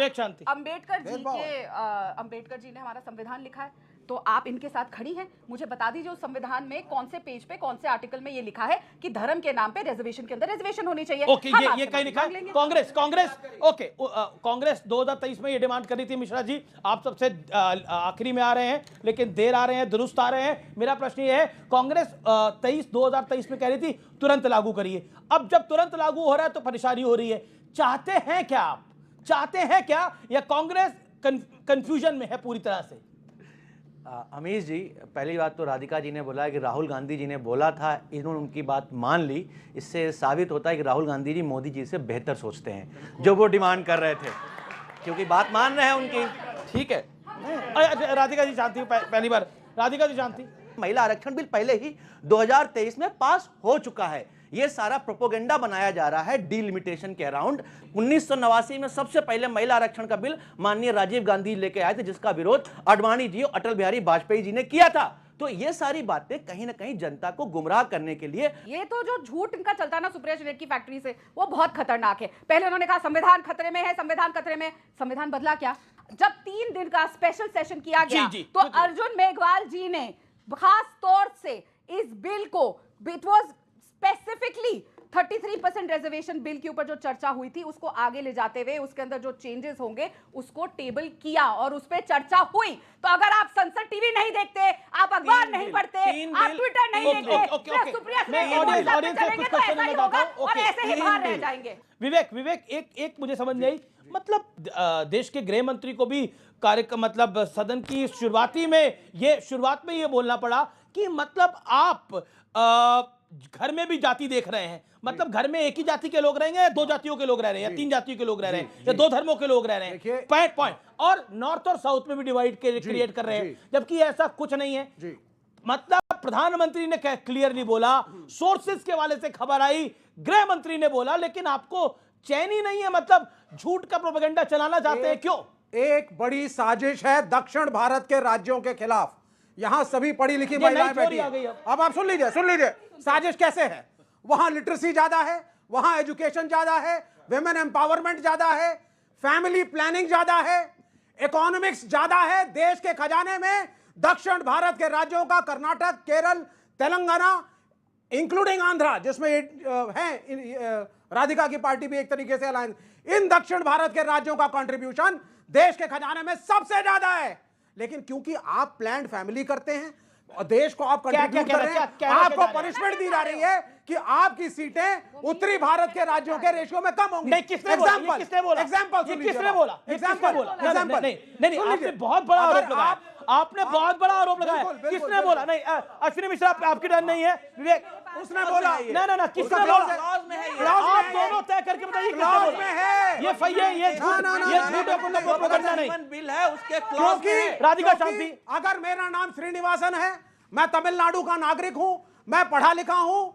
अंबेडकर जी ने हमारा संविधान लिखा है, तो आप इनके साथ खड़ी हैं। मुझे बता दीजिए उस संविधान में कौन से पेज पे, कौन से आर्टिकल में ये लिखा है कि धर्म के नाम पे रिजर्वेशन के अंदर रिजर्वेशन होनी चाहिए। ओके, ये कहीं लिखा है? कांग्रेस ओके, कांग्रेस 2023 में ये डिमांड कर रही थी। मिश्रा जी, आप सबसे आखिरी में आ रहे हैं, लेकिन देर आ रहे हैं, दुरुस्त आ रहे हैं। मेरा प्रश्न ये है, कांग्रेस 2023 में कह रही थी तुरंत लागू करिए। अब जब तुरंत लागू हो रहा है तो परेशानी हो रही है। चाहते हैं क्या आप? चाहते हैं क्या, या कांग्रेस कंफ्यूजन में है पूरी तरह से? अमीश जी, पहली बात तो राधिका जी ने बोला है कि राहुल गांधी जी ने बोला था, इन्होंने उनकी बात मान ली। इससे साबित होता है कि राहुल गांधी जी मोदी जी से बेहतर सोचते हैं, जो वो डिमांड कर रहे थे, क्योंकि बात मान रहे हैं उनकी। ठीक है, राधिका जी जानती हूँ, पहली बार राधिका जी जानती। महिला आरक्षण बिल पहले ही 2023 में पास हो चुका है। ये सारा प्रोपोगेंडा बनाया जा रहा है डीलिमिटेशन के अराउंड। 1989 में सबसे पहले महिला आरक्षण का बिल माननीय राजीव गांधी लेके आए थे, जिसका विरोध आडवाणी जी और अटल बिहारी वाजपेयी जी ने किया था। तो ये सारी बातें कहीं ना कहीं जनता को गुमराह करने के लिए, ये तो जो झूठ इनका चलता है ना सुप्रिया श्रीनेट की फैक्ट्री से, वो बहुत खतरनाक है। पहले उन्होंने कहा संविधान खतरे में है, संविधान खतरे में। संविधान बदला क्या? जब 3 दिन का स्पेशल सेशन किया गया तो अर्जुन मेघवाल जी ने खास तौर से इस बिल को, it was specifically 33% reservation bill के ऊपर जो चर्चा हुई थी, उसको आगे ले जाते हुए उसके अंदर जो चेंजेस होंगे उसको टेबल किया और उस पर चर्चा हुई। तो अगर आप संसद टीवी नहीं देखते, आप अखबार नहीं पढ़ते, आप ट्विटर नहीं देखते, सुप्रिया और ऐसे ही बाहर रह जाएंगे। विवेक, एक मुझे समझ नहीं आई, मतलब देश के गृह मंत्री को भी कार्यक्रम, मतलब सदन की शुरुआत में ये बोलना पड़ा कि मतलब आप घर में भी जाति देख रहे हैं, मतलब घर में एक ही जाति के लोग रहेंगे या 2 जातियों के लोग रह रहे हैं, या 3 जातियों के लोग रह रहे हैं, या 2 धर्मों के लोग रह रहे हैं, पॉइंट। और नॉर्थ और साउथ में भी डिवाइड क्रिएट कर रहे हैं, जबकि ऐसा कुछ नहीं है। मतलब प्रधानमंत्री ने क्लियरली बोला, सोर्सेस के वाले से खबर आई, गृह मंत्री ने बोला, लेकिन आपको चैन ही नहीं है। मतलब झूठ का प्रोपेगेंडा चलाना चाहते हैं, क्यों? एक बड़ी साजिश है दक्षिण भारत के राज्यों के खिलाफ। यहां सभी पढ़ी लिखी महिलाएं बैठी हैं। अब आप सुन लीजिए साजिश कैसे है। वहां लिटरेसी ज्यादा है, वहां एजुकेशन ज्यादा है, विमेन एम्पावरमेंट ज्यादा है, फैमिली प्लानिंग ज्यादा है, इकोनॉमिक्स ज्यादा है। देश के खजाने में दक्षिण भारत के राज्यों का, कर्नाटक, केरल, तेलंगाना, इंक्लूडिंग आंध्रा, जिसमें है राधिका की पार्टी भी एक तरीके से अलायंस, इन दक्षिण भारत के राज्यों का कंट्रीब्यूशन देश के खजाने में सबसे ज्यादा है। लेकिन क्योंकि आप प्लान्ड फैमिली करते हैं और देश को आप कंट्रीब्यूट कर रहे हैं, आपको पनिशमेंट दी जा रही है कि आपकी सीटें उत्तरी भारत के राज्यों के रेशियो में कम होंगी। नहीं, किसने बोला? नहीं, आपने बहुत बड़ा आरोप लगाया, आपने बहुत बड़ा आरोप लगाया। किसने बोला? नहीं, अश्विनी मिश्रा आपकी टर्न नहीं है। विवेक, उसने बोला। ना, किसने बोला? आप दोनों तय करके बताइए किसने बोला। ये झूठ प्रोपेगेंडा नहीं बिल है, उसके क्योंकि राधिका शांति, अगर मेरा नाम श्रीनिवासन है, मैं तमिलनाडु का नागरिक हूं, मैं पढ़ा लिखा हूं,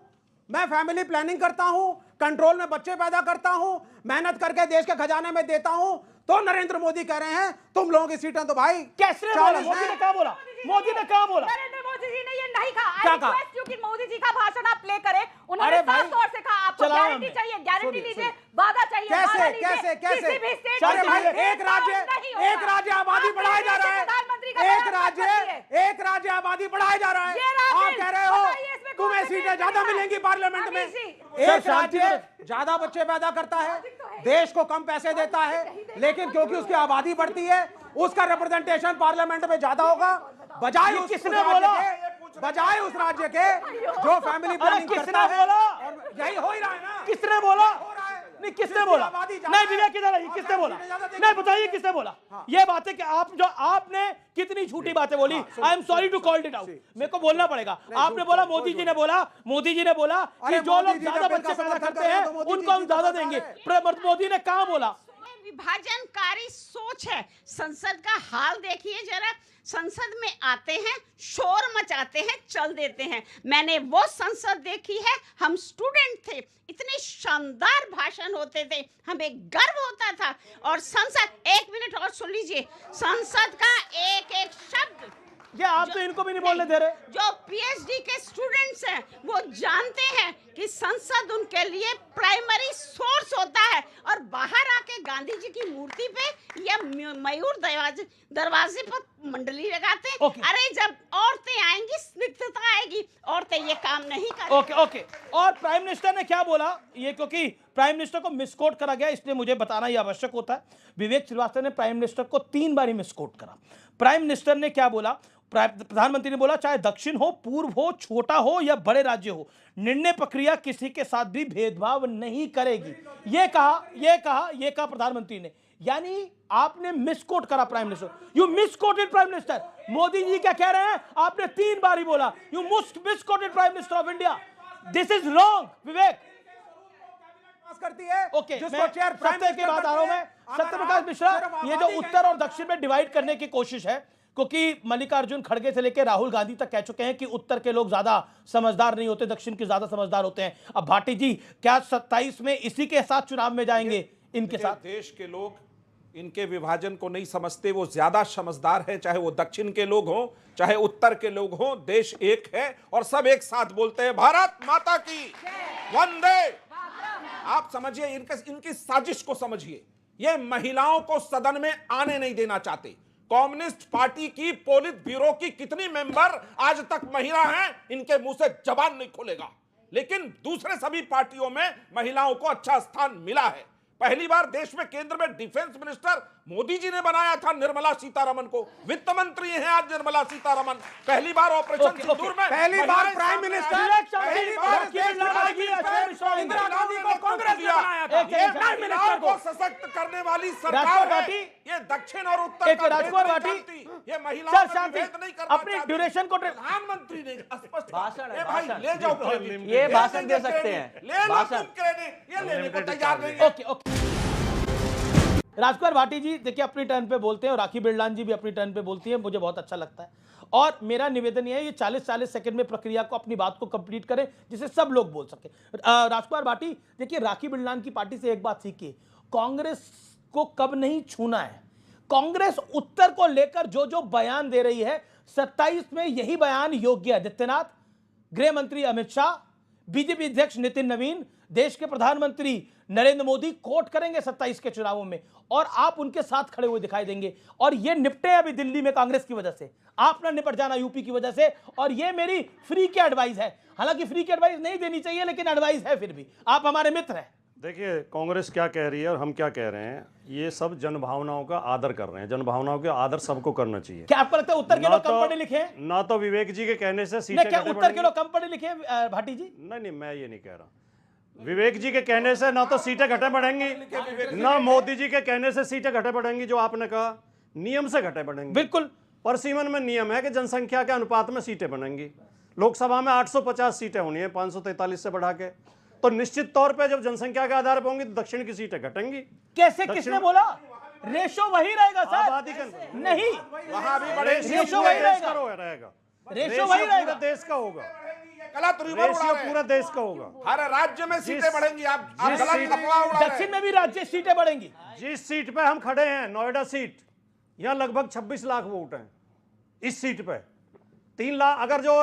मैं फैमिली प्लानिंग करता हूं, कंट्रोल में बच्चे पैदा करता हूं, मेहनत करके देश के खजाने में देता हूं, तो नरेंद्र मोदी कह रहे हैं तुम लोगों की सीटें तो भाई कैसे बोला? मोदी ने कहा बोला? मोदी ने कहा बोला? नरेंद्र मोदी जी ने ये नहीं कहा। क्या कहा? क्योंकि मोदी जी का भाषण आप प्ले करें, उन्होंने साफ तौर से कहा आपको गारंटी चाहिए, गारंटी लीजिए, वादा चाहिए, कैसे किसी भी स्टेट एक राज्य आबादी बढ़ाया जा रहा है, एक राज्य आबादी बढ़ाया जा रहा है। आप कह रहे हो तुम्हें सीटें ज्यादा मिलेंगी पार्लियामेंट में। एक राज्य ज्यादा बच्चे पैदा करता है, देश को कम पैसे देता है, लेकिन क्योंकि उसकी आबादी बढ़ती है, उसका रिप्रेजेंटेशन पार्लियामेंट में ज्यादा होगा। बजाय उस राज्य के जो फैमिली प्लानिंग करता है, और यही हो ही रहा है ना। किसने बोला? नहीं, किसने बोला? नहीं, विवेक इधर आइए, किसने बोला? नहीं, बताइए किसने बोला? ये बात है कि आपने कितनी झूठी बातें बोली। I am sorry to call it out, मेरे को बोलना पड़ेगा। आपने बोला मोदी जी ने बोला कि जो लोग ज्यादा बच्चे पैदा करते हैं उनको हम ज्यादा देंगे। मोदी ने कहा बोला? विभाजनकारी सोच है। संसद का हाल देखिए जरा, संसद में आते हैं, शोर मचाते हैं, चल देते हैं। मैंने वो संसद देखी है, हम स्टूडेंट थे, इतने शानदार भाषण होते थे, हमें गर्व होता था। और संसद, 1 मिनट और सुन लीजिए, संसद का एक एक शब्द क्या आप तो इनको भी नहीं बोलने दे रहे? जो पीएचडी के स्टूडेंट्स हैं वो जानते हैं कि संसद उनके लिए प्राइमरी सोर्स होता है, और बाहर आके गांधी जी की मूर्ति पे या मयूर दरवाजे पर मंडली लगाते हैं। अरे जब औरतें आएंगी स्निग्धता आएगी, औरतें ये काम नहीं करेंगी। Okay okay. और प्राइम मिनिस्टर ने क्या बोला, ये क्योंकि प्राइम मिनिस्टर को मिसकोट करा गया इसलिए मुझे बताना ये आवश्यक होता है। विवेक श्रीवास्तव ने प्राइम मिनिस्टर को 3 बार ही मिसकोट करा। प्राइम मिनिस्टर ने क्या बोला, प्रधानमंत्री ने बोला चाहे दक्षिण हो, पूर्व हो, छोटा हो या बड़े राज्य हो, निर्णय प्रक्रिया किसी के साथ भी भेदभाव नहीं करेगी। ये कहा प्रधानमंत्री ने। यानी आपने मिसकोट करा prime minister. You misquoted prime minister. Modi ji क्या कह रहे हैं, आपने 3 बार ही बोला you misquoted prime minister of India. This is wrong Vivek. करती है ओके, मैं सत्य के बाद आ रहा हूं। मैं सत्यप्रकाश मिश्रा, ये जो उत्तर और दक्षिण में डिवाइड करने की कोशिश है, क्योंकि मल्लिकार्जुन खड़गे से लेकर राहुल गांधी तक कह चुके हैं कि उत्तर के लोग ज्यादा समझदार नहीं होते, दक्षिण के ज्यादा समझदार होते हैं। अब भाटी जी क्या 27 में इसी के साथ चुनाव में जाएंगे इनके साथ? देश के लोग इनके विभाजन को नहीं समझते, वो ज्यादा समझदार है, चाहे वो दक्षिण के लोग हों चाहे उत्तर के लोग हों। देश एक है और सब एक साथ बोलते हैं भारत माता की वंदे। आप समझिए इनकी साजिश को समझिए। ये महिलाओं को सदन में आने नहीं देना चाहते। कम्युनिस्ट पार्टी की पोलित ब्यूरो की कितनी मेंबर आज तक महिला हैं, इनके मुंह से जबान नहीं खोलेगा। लेकिन दूसरे सभी पार्टियों में महिलाओं को अच्छा स्थान मिला है। पहली बार देश में केंद्र में डिफेंस मिनिस्टर मोदी जी ने बनाया था निर्मला सीतारमण को। वित्त मंत्री हैं आज निर्मला सीतारमण। पहली बार ऑपरेशन सिंदूर में पहली बार प्राइम मिनिस्टर, इंदिरा गांधी को कांग्रेस ने बनाया था। ये महिलाओं को सशक्त करने वाली सरकार है। ये दक्षिण और उत्तर का राजकुमार भाटी, ये महिलाओं का भेद नहीं करना अपनी ड्यूरेशन को प्रधानमंत्री ने स्पष्ट भाषण है, भाई ले जाओ क्रेडिट। ये भाषण दे सकते हैं, ले लो तुम क्रेडिट, ये लेने को तैयार नहीं। ओके। राजकुमार भाटी जी देखिए अपनी टर्न पे बोलते हैं और राखी बिरलान जी भी अपनी टर्न पे बोलती है, मुझे बहुत अच्छा लगता है। और मेरा निवेदन यह है ये 40-40 सेकंड में प्रक्रिया को अपनी बात को कंप्लीट करें जिससे सब लोग बोल सके। राजकुमार भाटी देखिए राखी बिरलान की पार्टी से एक बात सीखिए, कांग्रेस को कब नहीं छूना है। कांग्रेस उत्तर को लेकर जो जो बयान दे रही है 27 में यही बयान योगी आदित्यनाथ, गृह मंत्री अमित शाह, बीजेपी अध्यक्ष नितिन नवीन, देश के प्रधानमंत्री नरेंद्र मोदी कोट करेंगे 27 के चुनावों में और आप उनके साथ खड़े हुए दिखाई देंगे। और ये निपटे अभी दिल्ली में कांग्रेस की वजह से, आप ना निपट जाना यूपी की वजह से। और ये मेरी फ्री की एडवाइस है, हालांकि फ्री की एडवाइस नहीं देनी चाहिए लेकिन एडवाइस है, फिर भी आप हमारे मित्र हैं। देखिए कांग्रेस क्या कह रही है और हम क्या कह रहे हैं, ये सब जनभावनाओं का आदर कर रहे हैं। जनभावनाओं का आदर सबको करना चाहिए। क्या आपको लगता है उत्तर के लोग कम पढ़े लिखे हैं? ना तो विवेक जी के कहने से सीटें क्या उत्तर के लोग कम पढ़े लिखे हैं भाटी जी? नहीं, मैं ये नहीं कह रहा। विवेक जी के कहने से ना तो सीटें घटे बढ़ेंगी, ना मोदी जी के कहने से सीटें घटे बढ़ेंगी। जो आपने कहा नियम से घटे बढ़ेंगे, बिल्कुल परसीमन में नियम है कि जनसंख्या के अनुपात में सीटें बनेंगी। लोकसभा में 850 सीटें होनी है 543 से बढ़ा के, तो निश्चित तौर पे जब जनसंख्या के आधार पर होंगी तो दक्षिण की सीटें घटेंगी। कैसे, किसने बोला? रेशो वही रहेगा सर। नहीं, वहां भी बड़े रेशो वही रहेगा, रेशो वही रहेगा, देश का होगा, गलत रिवर उड़ा रहे हैं। पूरा देश का होगा। हर राज्य में सीटें बढ़ेंगी। आप गलत अफवाह उड़ा रहे हैं। दक्षिण में भी राज्य सीटें बढ़ेंगी। जिस सीट पे हम खड़े हैं नोएडा सीट, यहाँ लगभग 26 लाख वोट हैं इस सीट पे। 3 लाख, अगर जो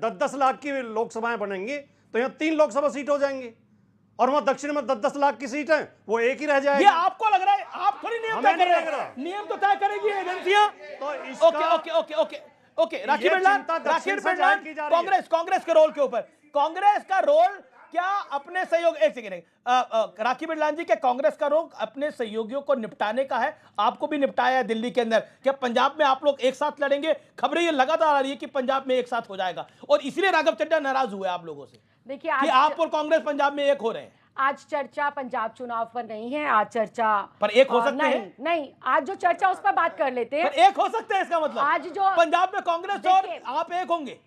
10-10 लाख की लोकसभाएं बनेंगी तो यहाँ 3 लोकसभा सीट हो जाएंगी। और वहां दक्षिण में 10-10 लाख की सीट है, वो एक ही रह जाएगी। ये आपको लग रहा है? आप थोड़ी नियम तय कर रहे हैं, नियम तो तय करेगी एजेंसियां। तो ओके राखी बिरलान, कांग्रेस के रोल के ऊपर, कांग्रेस का रोल क्या अपने सहयोग, एक सेकेंड, राखी बिरलान जी के कांग्रेस का रोल अपने सहयोगियों को निपटाने का है। आपको भी निपटाया है दिल्ली के अंदर। क्या पंजाब में आप लोग एक साथ लड़ेंगे? खबरें ये लगातार आ रही है कि पंजाब में एक साथ हो जाएगा और इसलिए राघव चड्ढा नाराज हुए आप लोगों से। देखिए कि आप और कांग्रेस पंजाब में एक हो रहे हैं। आज चर्चा पंजाब चुनाव पर नहीं है, आज चर्चा पर एक हो सकते हैं। नहीं, आज जो चर्चा उस पर बात कर लेते हैं। पर एक हो सकते हैं इसका मतलब आज जो पंजाब में कांग्रेस और आप एक होंगे।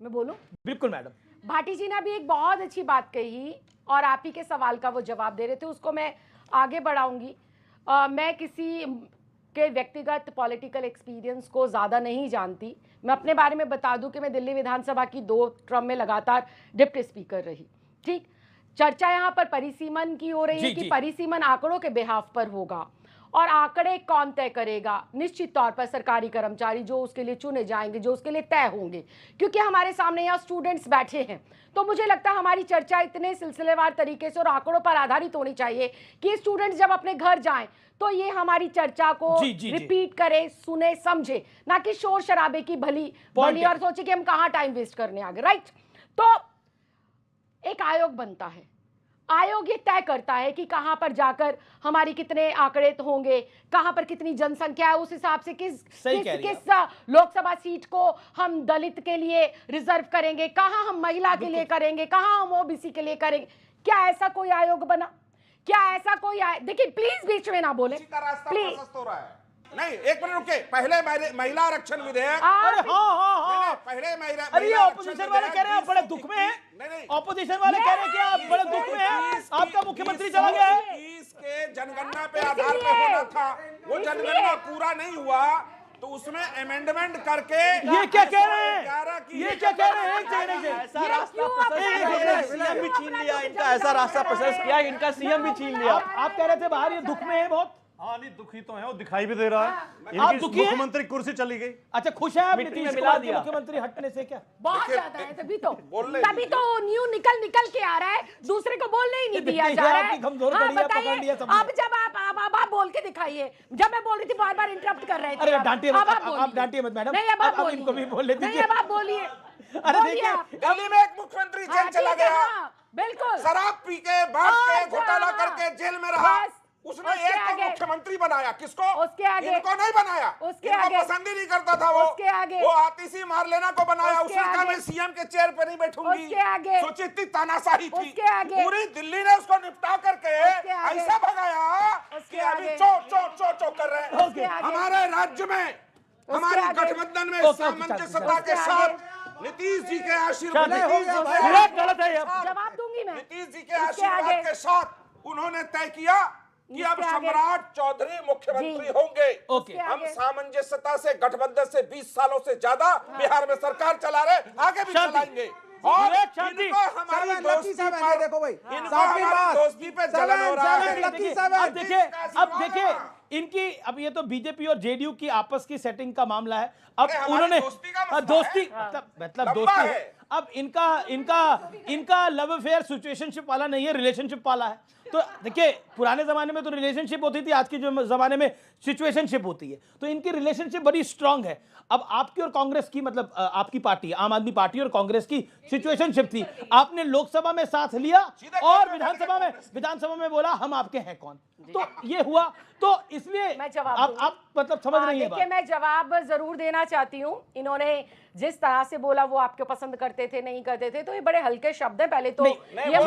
मैं बोलूं? बिल्कुल मैडम। भाटी जी ने अभी एक बहुत अच्छी बात कही और आप ही के सवाल का वो जवाब दे रहे थे, उसको मैं आगे बढ़ाऊंगी। मैं किसी के व्यक्तिगत पॉलिटिकल एक्सपीरियंस को ज़्यादा नहीं जानती। मैं अपने बारे में बता दूं कि मैं दिल्ली विधानसभा की 2 टर्म में लगातार डिप्टी स्पीकर रही। ठीक, चर्चा यहाँ पर परिसीमन की हो रही है कि परिसीमन आंकड़ों के बिहाफ पर होगा और आंकड़े कौन तय करेगा? निश्चित तौर पर सरकारी कर्मचारी जो उसके लिए चुने जाएंगे, जो उसके लिए तय होंगे, क्योंकि हमारे सामने यहाँ स्टूडेंट्स बैठे हैं। तो मुझे लगता है हमारी चर्चा इतने सिलसिलेवार तरीके से और आंकड़ों पर आधारित होनी चाहिए कि स्टूडेंट्स जब अपने घर जाएं तो ये हमारी चर्चा को रिपीट करें, सुने, समझे, ना कि शोर शराबे की भली और सोचे कि हम कहाँ टाइम वेस्ट करने आ गए। राइट? तो एक आयोग बनता है, आयोग ये तय करता है कि कहां पर जाकर हमारी कितने आंकड़े होंगे, कहां पर कितनी जनसंख्या है, उस हिसाब से किस लोकसभा सीट को हम दलित के लिए रिजर्व करेंगे, कहां हम महिला के लिए करेंगे, कहां हम ओबीसी के लिए करेंगे। क्या ऐसा कोई आयोग बना? क्या ऐसा कोई देखिए प्लीज बीच में ना बोले प्लीज। नहीं, एक मिनट रुके। पहले महिला आरक्षण विधेयक, पहले महिला, अरे ऑपोजिशन वाले कह रहे हैं आप बड़े दुख में हैं। ऑपोजिशन वाले कह रहे हैं कि आप बड़े दुख में हैं, आपका मुख्यमंत्री चला गया है। के जनगणना पे आधार पे होना था, वो जनगणना पूरा नहीं हुआ तो उसमें अमेंडमेंट करके ये क्या कह रहे हैं? ये क्या कह रहे हैं? ऐसा रास्ता सीएम भी छीन लिया इनका, ऐसा रास्ता प्रोसेस किया इनका, सीएम भी छीन लिया। आप कह रहे थे बाहर ये दुख में है बहुत। हाँ नहीं, दुखी तो है, वो दिखाई भी दे रहा है। आप दुखी हैं? मुख्यमंत्री कुर्सी चली गई। अच्छा, खुश है आप नीतीश कुमार के मुख्यमंत्री हटने से? क्या बहुत ज्यादा है, तभी तो न्यू निकल के आ रहा है, दूसरे को बोलने ही नहीं दिया जा रहा है। हाँ, बताइए, अब जब आप बोल के दिखाइए। जब मैं बोल रही थी बार बार इंटरप्ट कर रहे थे। अरे डांटिए मत, आप डांटिए मत मैडम। नहीं, अब इनको भी बोलने दीजिए। अब आप बोलिए। अरे देखिए, दिल्ली में एक मुख्यमंत्री जेल चला गया, बिल्कुल शराब पी के बांट के घोटाला करके जेल में रहा, उसने एक को मुख्यमंत्री बनाया। किसको? उसके आगे इनको नहीं बनाया, उसके इनको आगे पसंद ही नहीं करता था वो। उसके आगे वो आतिशी मारलेना को बनाया, उसने कहा मैं सीएम के चेयर पे नहीं बैठूंगी। उसके आगे सोचिए इतनी तानाशाही थी। उसके आगे पूरी दिल्ली ने उसको निपटा करके ऐसा भगाया कि अभी चो कर रहे हैं। हमारे राज्य में, हमारे गठबंधन में सामंजस्यता के साथ नीतीश जी के आशीर्वाद, जवाब दूंगी मैं, नीतीश जी के आशीर्वाद के साथ उन्होंने तय किया कि अब सम्राट चौधरी मुख्यमंत्री होंगे। हम सामंजस्यता से गठबंधन से 20 सालों से ज्यादा बिहार में सरकार चला रहे, आगे भी चलाएंगे। और इनको हमारी दोस्ती पर, देखो भाई, इनको हमारी दोस्ती पे जलन हो रहा है। अब देखिए इनकी, अब ये तो बीजेपी और जेडीयू की आपस की सेटिंग का मामला है। अब उन्होंने दोस्ती मतलब दोस्ती है। अब इनका लव अफेयर सिचुएशनशिप वाला नहीं है, रिलेशनशिप वाला है। तो देखिए, पुराने जमाने में तो रिलेशनशिप होती थी, आज के जो जमाने में सिचुएशनशिप होती है। तो इनकी रिलेशनशिप बड़ी स्ट्रांग है। अब आपकी और कांग्रेस की, मतलब आपकी पार्टी आम आदमी पार्टी और कांग्रेस की सिचुएशनशिप थी। आपने लोकसभा में साथ लिया और विधानसभा में बोला हम आपके हैं कौन। तो ये हुआ, तो इसलिए आप मतलब समझ रही हैं। देखिए, मैं जवाब जरूर देना चाहती हूँ। इन्होंने जिस तरह से बोला वो आपके पसंद करते थे, नहीं करते थे, तो ये बड़े हल्के शब्द है। पहले तो ये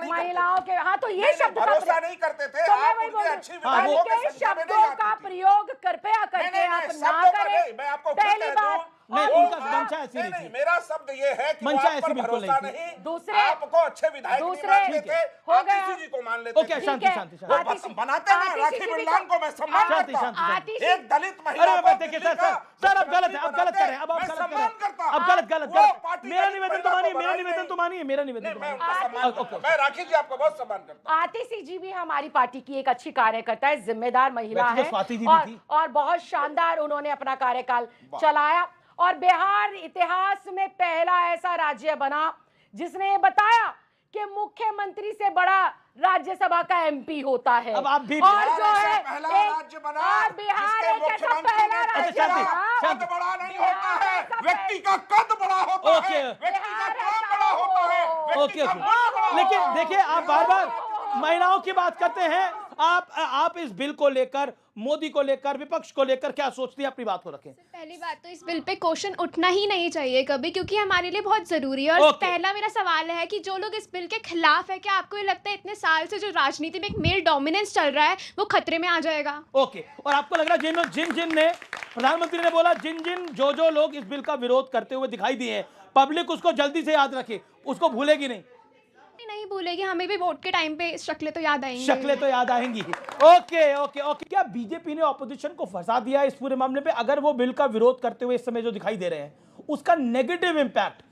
महिलाओं के, हाँ, तो ये शब्द भरोसा नहीं करते थे, तो मैं वही बोल रही हूँ, हल्के शब्दों का प्रयोग कृपया करके आप ना करें। पहली बात, नहीं, मेरा शब्द ये है कि आपको भरोसा नहीं, दूसरे आपको अच्छे विधायक मानते थे, आतिशी जी को मान लेते थे। शांति बनाते ना, राखी बिरलान को मैं सम्मान करता हूं, एक दलित महिला को। देखिए सर, अब गलत है, अब गलत कर रहे हैं, अब आप गलत। मेरा निवेदन तो मानिए, मैं राखी जी आपको बहुत सम्मान करता हूं। आतिशी जी भी हमारी पार्टी की एक अच्छी कार्यकर्ता है, जिम्मेदार महिला है और बहुत शानदार उन्होंने अपना कार्यकाल चलाया। और बिहार इतिहास में पहला ऐसा राज्य बना जिसने बताया कि मुख्यमंत्री से बड़ा राज्यसभा का एमपी होता है। अब आप भी और जो है पहला राज्य बना, और बिहार एक ऐसा पहला राज्य कद बड़ा नहीं होता है, व्यक्ति का कद बड़ा होता है, व्यक्ति का काम बड़ा होता है। लेकिन देखिए, आप बार बार महिलाओं की बात करते हैं। आप इस बिल को लेकर, मोदी को लेकर, विपक्ष को लेकर क्या सोचती है? अपनी बात को रखें। पहली बात तो इस बिल पे क्वेश्चन उठना ही नहीं चाहिए कभी, क्योंकि हमारे लिए बहुत जरूरी है। और पहला मेरा सवाल है कि जो लोग इस बिल के खिलाफ है, क्या आपको ये लगता है इतने साल से जो राजनीति में एक मेल डोमिनेंस चल रहा है वो खतरे में आ जाएगा? ओके, और आपको लग रहा है जिन ने, प्रधानमंत्री ने बोला, जो लोग इस बिल का विरोध करते हुए दिखाई दिए हैं, पब्लिक उसको जल्दी से याद रखे, उसको भूलेगी नहीं भूलेगी। हमें भी वोट के टाइम पे शक्लें तो याद आएंगी। ओके। क्या बीजेपी ने ऑपोजिशन को फंसा दिया इस पूरे मामले पे? अगर वो बिल का विरोध करते हुए इस समय जो दिखाई दे रहे हैं, उसका नेगेटिव इंपैक्ट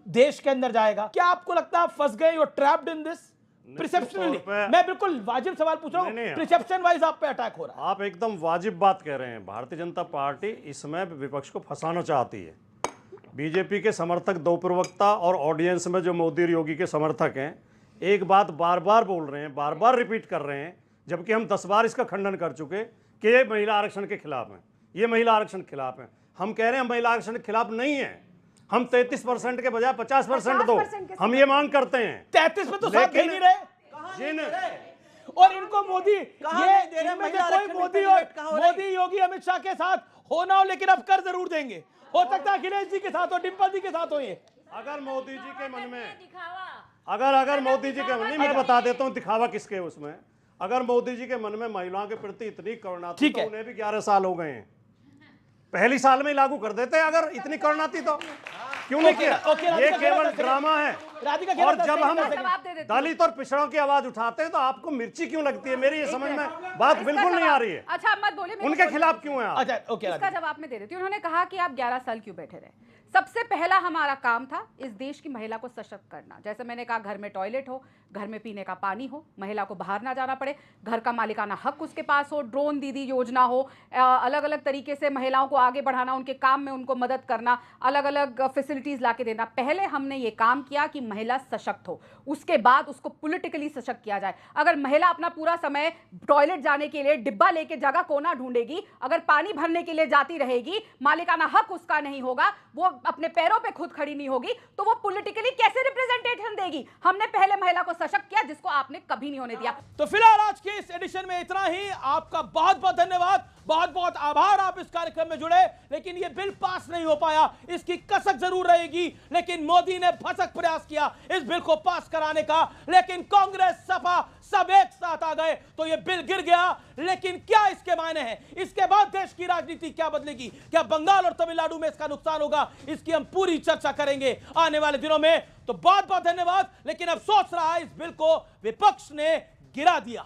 देश के अंदर जाएगा। क्या आपको लगता है फंस गए, you are trapped in this? Perceptionally तौर पे- मैं बिल्कुल वाजिब सवाल पूछ रहा हूँ, नहीं, प्रिसेप्शन वाइज आप पे अटैक हो रहा है। आप एकदम वाजिब बात कह रहे हैं। भारतीय जनता पार्टी इसमें विपक्ष को फंसाना चाहती है। बीजेपी के समर्थक, दो प्रवक्ता और ऑडियंस में जो मोदी और योगी के समर्थक हैं, एक बात बार बार बोल रहे हैं, बार बार रिपीट कर रहे हैं, जबकि हम 10 बार इसका खंडन कर चुके कि ये महिला आरक्षण के खिलाफ हैं, ये महिला आरक्षण के खिलाफ हैं। हम कह रहे हैं महिला आरक्षण के खिलाफ नहीं है, हम 33% के बजाय 50% दो, हम ये मांग करते हैं। 33 में तो साथ दे नहीं रहे और इनको मोदी ये इनमें से कोई मोदी और मोदी योगी अमित शाह के साथ होना हो, लेकिन अब कर जरूर देंगे। हो सकता है अखिलेश जी के साथ हो, डिम्पल जी के साथ हो। ये अगर मोदी जी के मन में अगर मोदी जी के मन में, मैं बता देता हूँ दिखावा किसके उसमें, अगर मोदी जी के मन में महिलाओं के प्रति इतनी करुणा थी तो उन्हें भी 11 साल हो गए हैं, पहली साल में ही लागू कर देते। अगर इतनी करुणा थी तो क्यों नहीं किया? ये केवल ड्रामा है। और जब हम दलित और पिछड़ों की आवाज उठाते हैं तो आपको मिर्ची क्यों लगती है? मेरी ये समझ में बात बिल्कुल नहीं आ रही है। अच्छा मत बोलिए, उनके खिलाफ क्यों है आप? इसका जवाब मैं दे देती हूँ। उन्होंने कहा कि आप 11 साल क्यों बैठे रहे। सबसे पहला हमारा काम था इस देश की महिला को सशक्त करना। जैसे मैंने कहा, घर में टॉयलेट हो, घर में पीने का पानी हो, महिला को बाहर ना जाना पड़े, घर का मालिकाना हक उसके पास हो, ड्रोन दीदी योजना हो, अलग अलग तरीके से महिलाओं को आगे बढ़ाना, उनके काम में उनको मदद करना, अलग अलग फैसिलिटीज लाके देना। पहले हमने ये काम किया कि महिला सशक्त हो, उसके बाद उसको पॉलिटिकली सशक्त किया जाए। अगर महिला अपना पूरा समय टॉयलेट जाने के लिए डिब्बा लेके जगह कोना ढूंढेगी, अगर पानी भरने के लिए जाती रहेगी, मालिकाना हक उसका नहीं होगा, वो अपने पैरों पे खुद खड़ी नहीं होगी, तो वो पॉलिटिकली कैसे रिप्रेजेंटेशन देगी? हमने पहले महिला को सशक्त किया, जिसको आपने कभी नहीं होने दिया। तो फिलहाल आज के इस एडिशन में इतना ही। आपका बहुत बहुत धन्यवाद, बहुत बहुत आभार, आप इस कार्यक्रम में जुड़े। लेकिन ये बिल पास नहीं हो पाया, इसकी कसक जरूर रहेगी, लेकिन मोदी ने भसक प्रयास किया इस बिल को पास कराने का, लेकिन कांग्रेस, सपा सब एक साथ आ गए तो ये बिल गिर गया। लेकिन क्या इसके मायने हैं? इसके बाद देश की राजनीति क्या बदलेगी? क्या बंगाल और तमिलनाडु में इसका नुकसान होगा? इसकी हम पूरी चर्चा करेंगे आने वाले दिनों में। तो बहुत बहुत धन्यवाद। लेकिन अफसोस रहा, इस बिल को विपक्ष ने गिरा दिया।